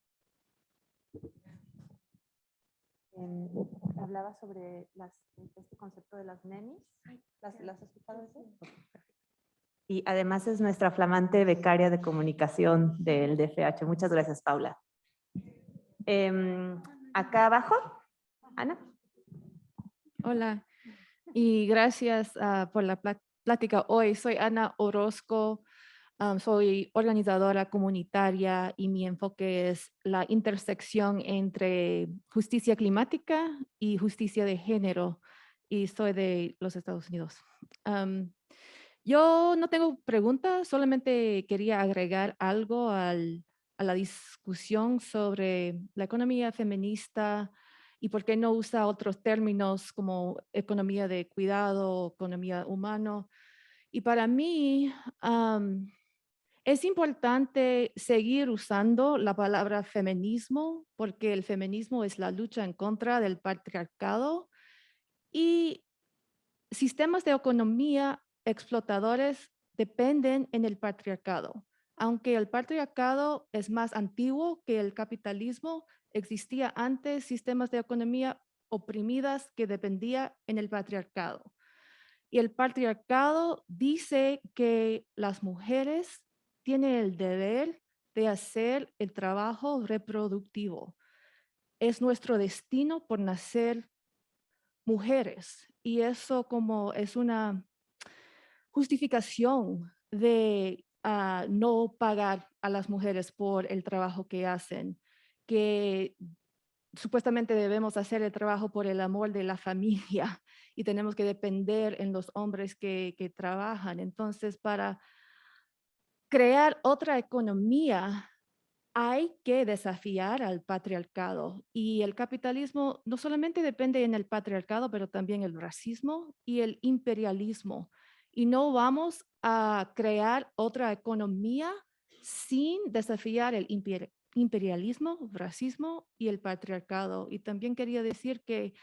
Hablaba sobre este concepto de las nenis. ¿Las has escuchado eso? Y además es nuestra flamante becaria de comunicación del DFH. Muchas gracias, Paula. Acá abajo, Ana. Hola, y gracias por la plática hoy. Soy Ana Orozco, soy organizadora comunitaria y mi enfoque es la intersección entre justicia climática y justicia de género y soy de los Estados Unidos. Yo no tengo preguntas, solamente quería agregar algo a la discusión sobre la economía feminista y por qué no usa otros términos como economía de cuidado, economía humana. Y para mí es importante seguir usando la palabra feminismo porque el feminismo es la lucha en contra del patriarcado y sistemas de economía explotadores dependen en el patriarcado. Aunque el patriarcado es más antiguo que el capitalismo, existía antes sistemas de economía oprimidas que dependía en el patriarcado. Y el patriarcado dice que las mujeres tienen el deber de hacer el trabajo reproductivo. Es nuestro destino por nacer mujeres y eso como es una justificación de no pagar a las mujeres por el trabajo que hacen, que supuestamente debemos hacer el trabajo por el amor de la familia y tenemos que depender en los hombres que trabajan. Entonces, para crear otra economía, hay que desafiar al patriarcado y el capitalismo no solamente depende en el patriarcado, pero también el racismo y el imperialismo. Y no vamos a crear otra economía sin desafiar el imperialismo, racismo y el patriarcado. Y también quería decir que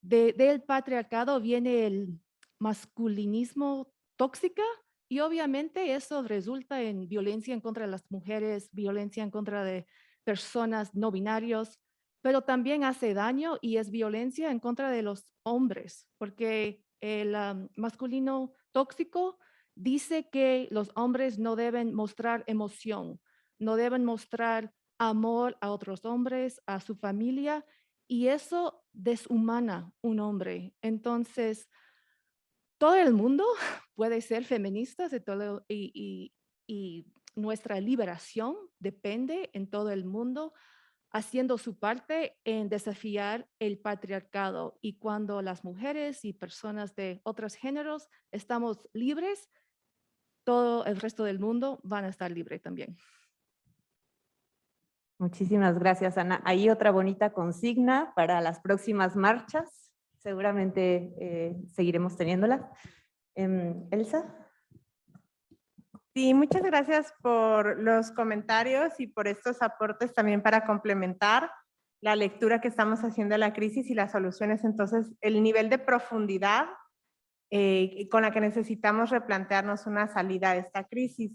del patriarcado viene el masculinismo tóxica y obviamente eso resulta en violencia en contra de las mujeres, violencia en contra de personas no binarios, pero también hace daño y es violencia en contra de los hombres, porque el masculino tóxico dice que los hombres no deben mostrar emoción, no deben mostrar amor a otros hombres, a su familia, y eso deshumana un hombre. Entonces, todo el mundo puede ser feministas y nuestra liberación depende en todo el mundo haciendo su parte en desafiar el patriarcado. Y cuando las mujeres y personas de otros géneros estamos libres, todo el resto del mundo van a estar libre también. Muchísimas gracias, Ana. Ahí otra bonita consigna para las próximas marchas. Seguramente seguiremos teniéndolas. Elsa. Sí, muchas gracias por los comentarios y por estos aportes también para complementar la lectura que estamos haciendo de la crisis y las soluciones. Entonces, el nivel de profundidad con la que necesitamos replantearnos una salida a esta crisis.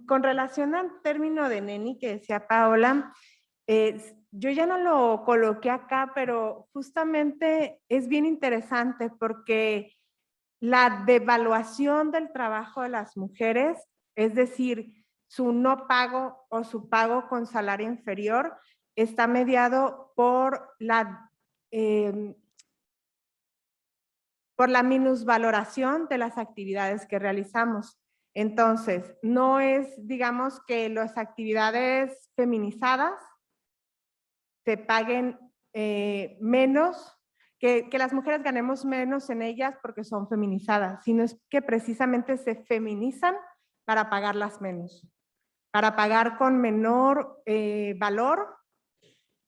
Con relación al término de neni que decía Paola, yo ya no lo coloqué acá, pero justamente es bien interesante porque la devaluación del trabajo de las mujeres, es decir, su no pago o su pago con salario inferior, está mediado por la minusvaloración de las actividades que realizamos. Entonces, no es, digamos, que las actividades feminizadas se paguen menos, que las mujeres ganemos menos en ellas porque son feminizadas, sino es que precisamente se feminizan para pagarlas menos, para pagar con menor valor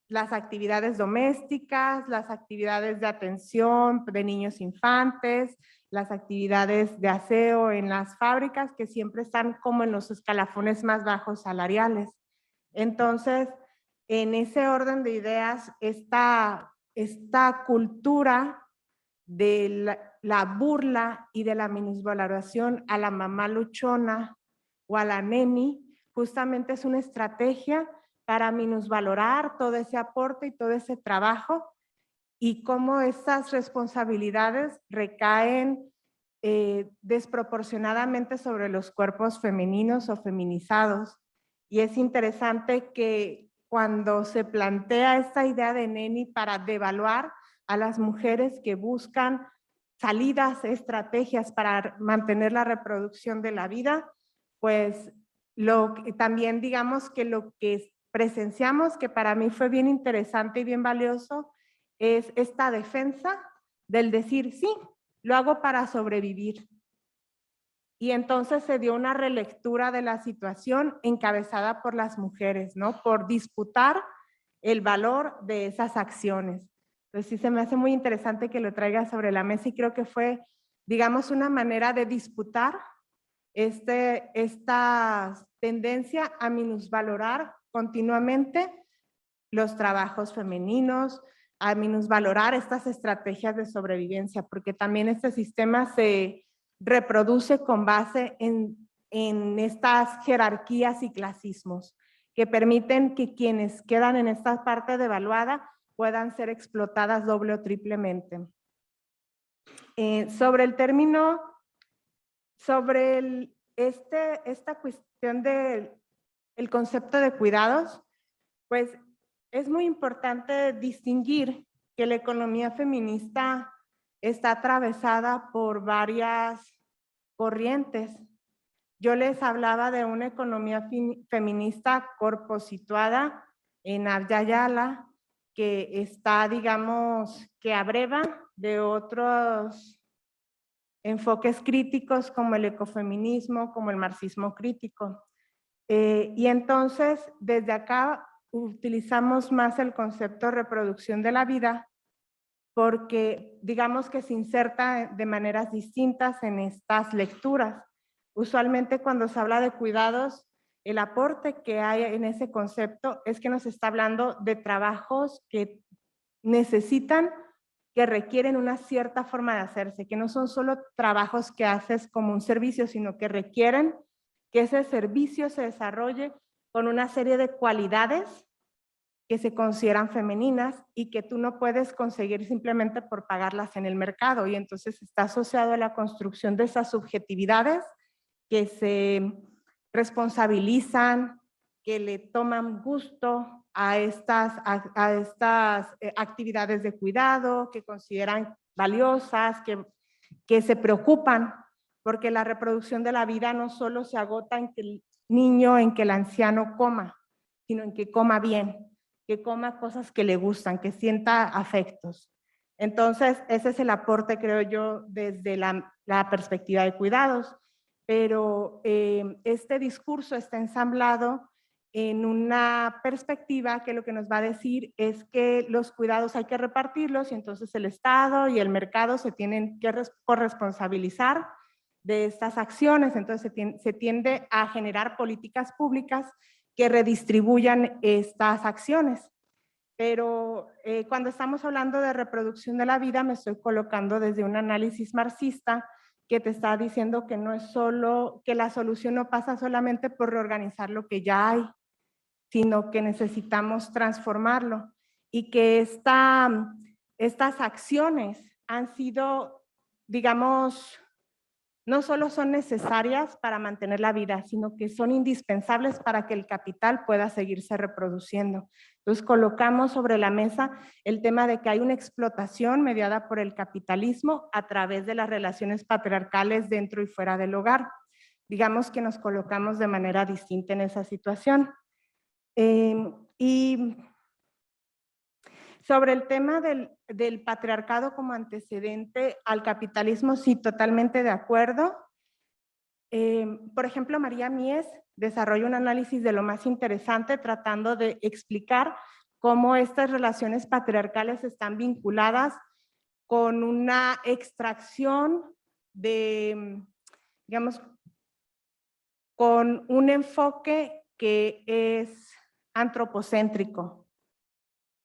las actividades domésticas, las actividades de atención de niños infantes, las actividades de aseo en las fábricas que siempre están como en los escalafones más bajos salariales. Entonces, en ese orden de ideas, esta cultura de la burla y de la minusvaloración a la mamá luchona o a la neni, justamente es una estrategia para minusvalorar todo ese aporte y todo ese trabajo y cómo esas responsabilidades recaen desproporcionadamente sobre los cuerpos femeninos o feminizados. Y es interesante que cuando se plantea esta idea de neni para devaluar a las mujeres que buscan salidas, estrategias para mantener la reproducción de la vida, pues también digamos que lo que presenciamos, que para mí fue bien interesante y bien valioso, es esta defensa del decir, sí, lo hago para sobrevivir. Y entonces se dio una relectura de la situación encabezada por las mujeres, ¿no? Por disputar el valor de esas acciones. Entonces sí se me hace muy interesante que lo traiga sobre la mesa y creo que fue, digamos, una manera de disputar esta tendencia a minusvalorar continuamente los trabajos femeninos, a minusvalorar estas estrategias de sobrevivencia, porque también este sistema se reproduce con base en estas jerarquías y clasismos que permiten que quienes quedan en esta parte devaluada puedan ser explotadas doble o triplemente. Sobre el término, sobre esta cuestión del concepto de cuidados, pues es muy importante distinguir que la economía feminista está atravesada por varias corrientes. Yo les hablaba de una economía feminista corposituada en Abya Yala, que está, digamos, que abreva de otros enfoques críticos como el ecofeminismo, como el marxismo crítico. Y entonces, desde acá utilizamos más el concepto de reproducción de la vida porque digamos que se inserta de maneras distintas en estas lecturas. Usualmente cuando se habla de cuidados, el aporte que hay en ese concepto es que nos está hablando de trabajos que necesitan, que requieren una cierta forma de hacerse, que no son solo trabajos que haces como un servicio, sino que requieren que ese servicio se desarrolle con una serie de cualidades que se consideran femeninas y que tú no puedes conseguir simplemente por pagarlas en el mercado. Y entonces está asociado a la construcción de esas subjetividades que se responsabilizan, que le toman gusto a estas actividades de cuidado, que consideran valiosas, que se preocupan, porque la reproducción de la vida no solo se agota en que el niño, en que el anciano coma, sino en que coma bien, que coma cosas que le gustan, que sienta afectos. Entonces, ese es el aporte, creo yo, desde la perspectiva de cuidados. Pero este discurso está ensamblado en una perspectiva que lo que nos va a decir es que los cuidados hay que repartirlos y entonces el Estado y el mercado se tienen que corresponsabilizar de estas acciones. Entonces se tiende a generar políticas públicas que redistribuyan estas acciones. Pero cuando estamos hablando de reproducción de la vida, me estoy colocando desde un análisis marxista que te está diciendo que no es solo, que la solución no pasa solamente por reorganizar lo que ya hay, sino que necesitamos transformarlo y que estas acciones han sido, digamos, no solo son necesarias para mantener la vida, sino que son indispensables para que el capital pueda seguirse reproduciendo. Entonces colocamos sobre la mesa el tema de que hay una explotación mediada por el capitalismo a través de las relaciones patriarcales dentro y fuera del hogar. Digamos que nos colocamos de manera distinta en esa situación. Y sobre el tema del patriarcado como antecedente al capitalismo, sí, totalmente de acuerdo. Por ejemplo, María Mies desarrolla un análisis de lo más interesante tratando de explicar cómo estas relaciones patriarcales están vinculadas con una extracción de, digamos, con un enfoque que es antropocéntrico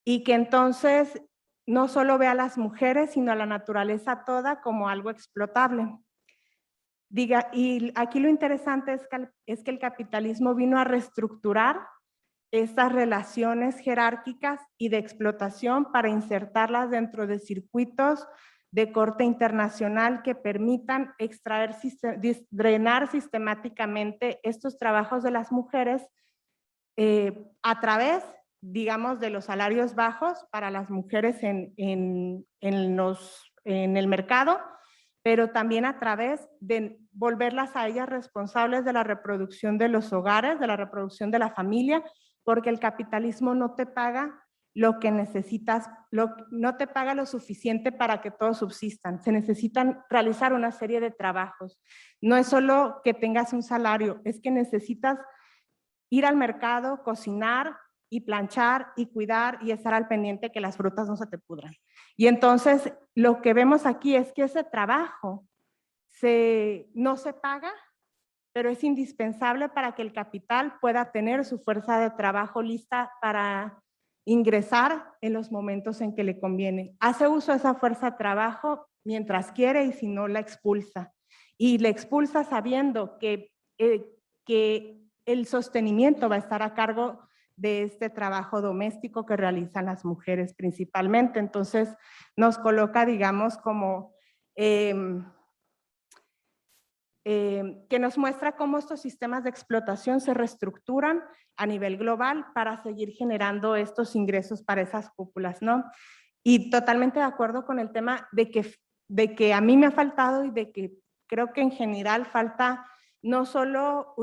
y que entonces no solo ve a las mujeres, sino a la naturaleza toda como algo explotable. Y aquí lo interesante es que el capitalismo vino a reestructurar estas relaciones jerárquicas y de explotación para insertarlas dentro de circuitos de corte internacional que permitan drenar sistemáticamente estos trabajos de las mujeres a través, digamos, de los salarios bajos para las mujeres en el mercado, pero también a través de volverlas a ellas responsables de la reproducción de los hogares, de la reproducción de la familia, porque el capitalismo no te paga lo que necesitas, no te paga lo suficiente para que todos subsistan. Se necesitan realizar una serie de trabajos. No es solo que tengas un salario, es que necesitas ir al mercado, cocinar y planchar y cuidar y estar al pendiente que las frutas no se te pudran. Y entonces lo que vemos aquí es que ese trabajo no se paga, pero es indispensable para que el capital pueda tener su fuerza de trabajo lista para ingresar en los momentos en que le conviene. Hace uso de esa fuerza de trabajo mientras quiere y si no la expulsa. Y la expulsa sabiendo que el sostenimiento va a estar a cargo de este trabajo doméstico que realizan las mujeres principalmente. Entonces nos coloca, digamos, como que nos muestra cómo estos sistemas de explotación se reestructuran a nivel global para seguir generando estos ingresos para esas cúpulas, ¿no? Y totalmente de acuerdo con el tema de que a mí me ha faltado y de que creo que en general falta no solo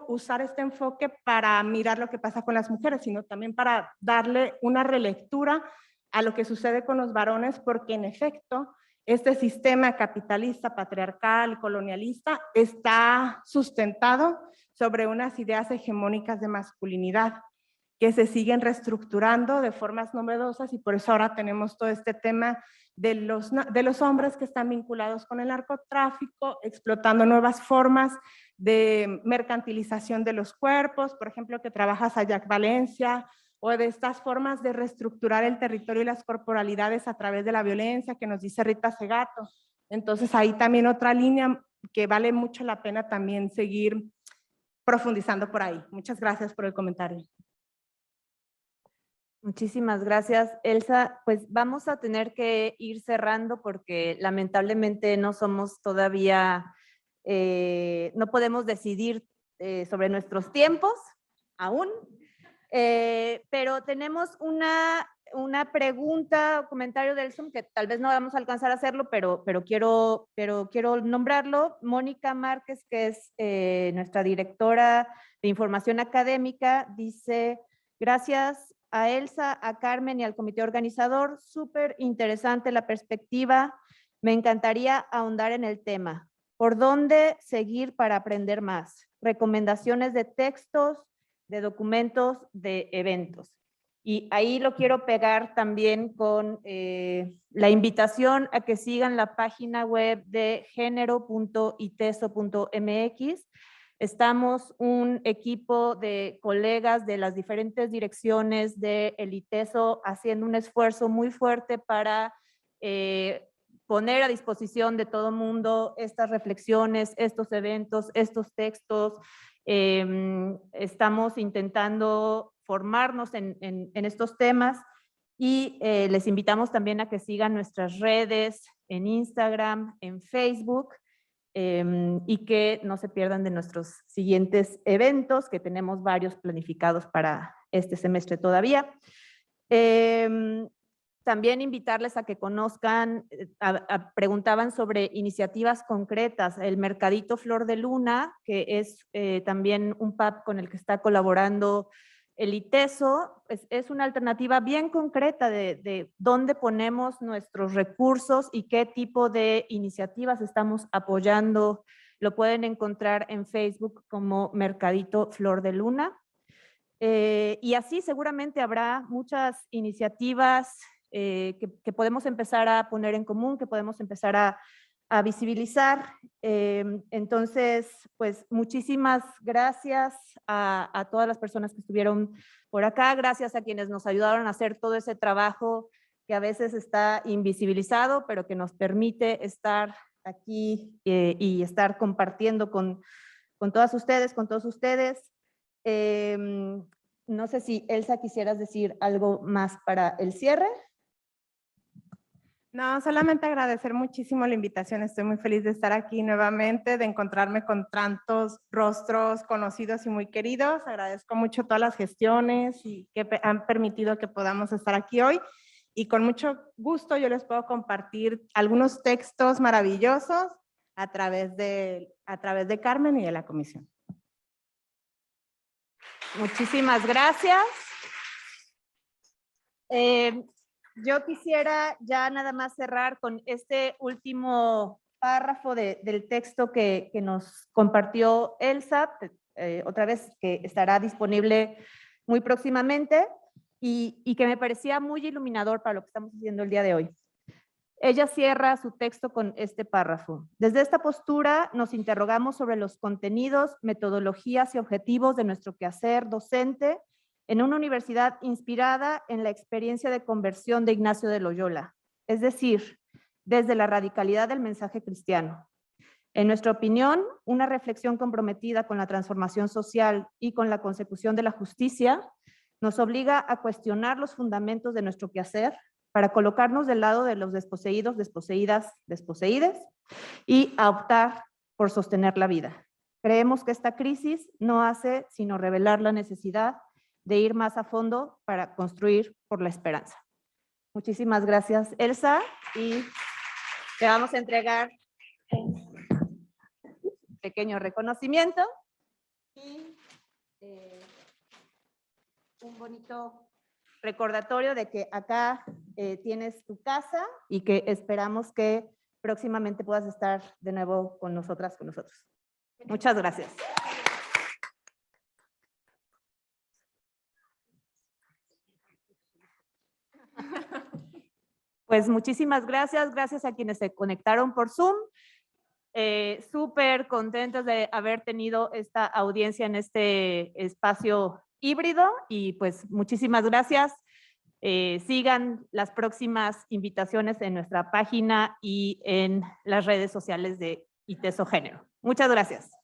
usar este enfoque para mirar lo que pasa con las mujeres, sino también para darle una relectura a lo que sucede con los varones, porque en efecto, este sistema capitalista, patriarcal, colonialista, está sustentado sobre unas ideas hegemónicas de masculinidad que se siguen reestructurando de formas novedosas y por eso ahora tenemos todo este tema de los hombres que están vinculados con el narcotráfico, explotando nuevas formas de mercantilización de los cuerpos, por ejemplo, que trabaja Sayac Valencia, o de estas formas de reestructurar el territorio y las corporalidades a través de la violencia que nos dice Rita Segato. Entonces ahí también otra línea que vale mucho la pena también seguir profundizando por ahí. Muchas gracias por el comentario. Muchísimas gracias, Elsa. Pues vamos a tener que ir cerrando porque lamentablemente no somos todavía, no podemos decidir sobre nuestros tiempos aún. Pero tenemos una pregunta o comentario del Zoom que tal vez no vamos a alcanzar a hacerlo, pero quiero nombrarlo. Mónica Márquez, que es nuestra directora de información académica, dice: gracias a Elsa, a Carmen y al comité organizador, súper interesante la perspectiva. Me encantaría ahondar en el tema. ¿Por dónde seguir para aprender más? Recomendaciones de textos, de documentos de eventos. Y ahí lo quiero pegar también con la invitación a que sigan la página web de género.iteso.mx. Estamos un equipo de colegas de las diferentes direcciones del ITESO haciendo un esfuerzo muy fuerte para poner a disposición de todo el mundo estas reflexiones, estos eventos, estos textos. Estamos intentando formarnos en estos temas y les invitamos también a que sigan nuestras redes en Instagram, en Facebook, y que no se pierdan de nuestros siguientes eventos, que tenemos varios planificados para este semestre todavía. También invitarles a que conozcan, preguntaban sobre iniciativas concretas, el Mercadito Flor de Luna, que es también un pub con el que está colaborando el ITESO, es una alternativa bien concreta de dónde ponemos nuestros recursos y qué tipo de iniciativas estamos apoyando. Lo pueden encontrar en Facebook como Mercadito Flor de Luna. Y así seguramente habrá muchas iniciativas que podemos empezar a poner en común, que podemos empezar a visibilizar. Entonces, pues muchísimas gracias a todas las personas que estuvieron por acá, gracias a quienes nos ayudaron a hacer todo ese trabajo que a veces está invisibilizado, pero que nos permite estar aquí y estar compartiendo con todas ustedes, con todos ustedes. No sé si Elsa quisieras decir algo más para el cierre. No, solamente agradecer muchísimo la invitación. Estoy muy feliz de estar aquí nuevamente, de encontrarme con tantos rostros conocidos y muy queridos. Agradezco mucho todas las gestiones y que han permitido que podamos estar aquí hoy. Y con mucho gusto yo les puedo compartir algunos textos maravillosos a través de Carmen y de la comisión. Muchísimas gracias. Yo quisiera ya nada más cerrar con este último párrafo del texto que nos compartió Elsa, otra vez que estará disponible muy próximamente y que me parecía muy iluminador para lo que estamos haciendo el día de hoy. Ella cierra su texto con este párrafo. Desde esta postura nos interrogamos sobre los contenidos, metodologías y objetivos de nuestro quehacer docente en una universidad inspirada en la experiencia de conversión de Ignacio de Loyola, es decir, desde la radicalidad del mensaje cristiano. En nuestra opinión, una reflexión comprometida con la transformación social y con la consecución de la justicia nos obliga a cuestionar los fundamentos de nuestro quehacer para colocarnos del lado de los desposeídos, desposeídas, desposeídes y a optar por sostener la vida. Creemos que esta crisis no hace sino revelar la necesidad de ir más a fondo para construir por la esperanza. Muchísimas gracias, Elsa, y te vamos a entregar un pequeño reconocimiento y un bonito recordatorio de que acá tienes tu casa y que esperamos que próximamente puedas estar de nuevo con nosotras, con nosotros. Muchas gracias. Pues muchísimas gracias, gracias a quienes se conectaron por Zoom. Súper contentos de haber tenido esta audiencia en este espacio híbrido y pues muchísimas gracias. Sigan las próximas invitaciones en nuestra página y en las redes sociales de ITESO Género. Muchas gracias.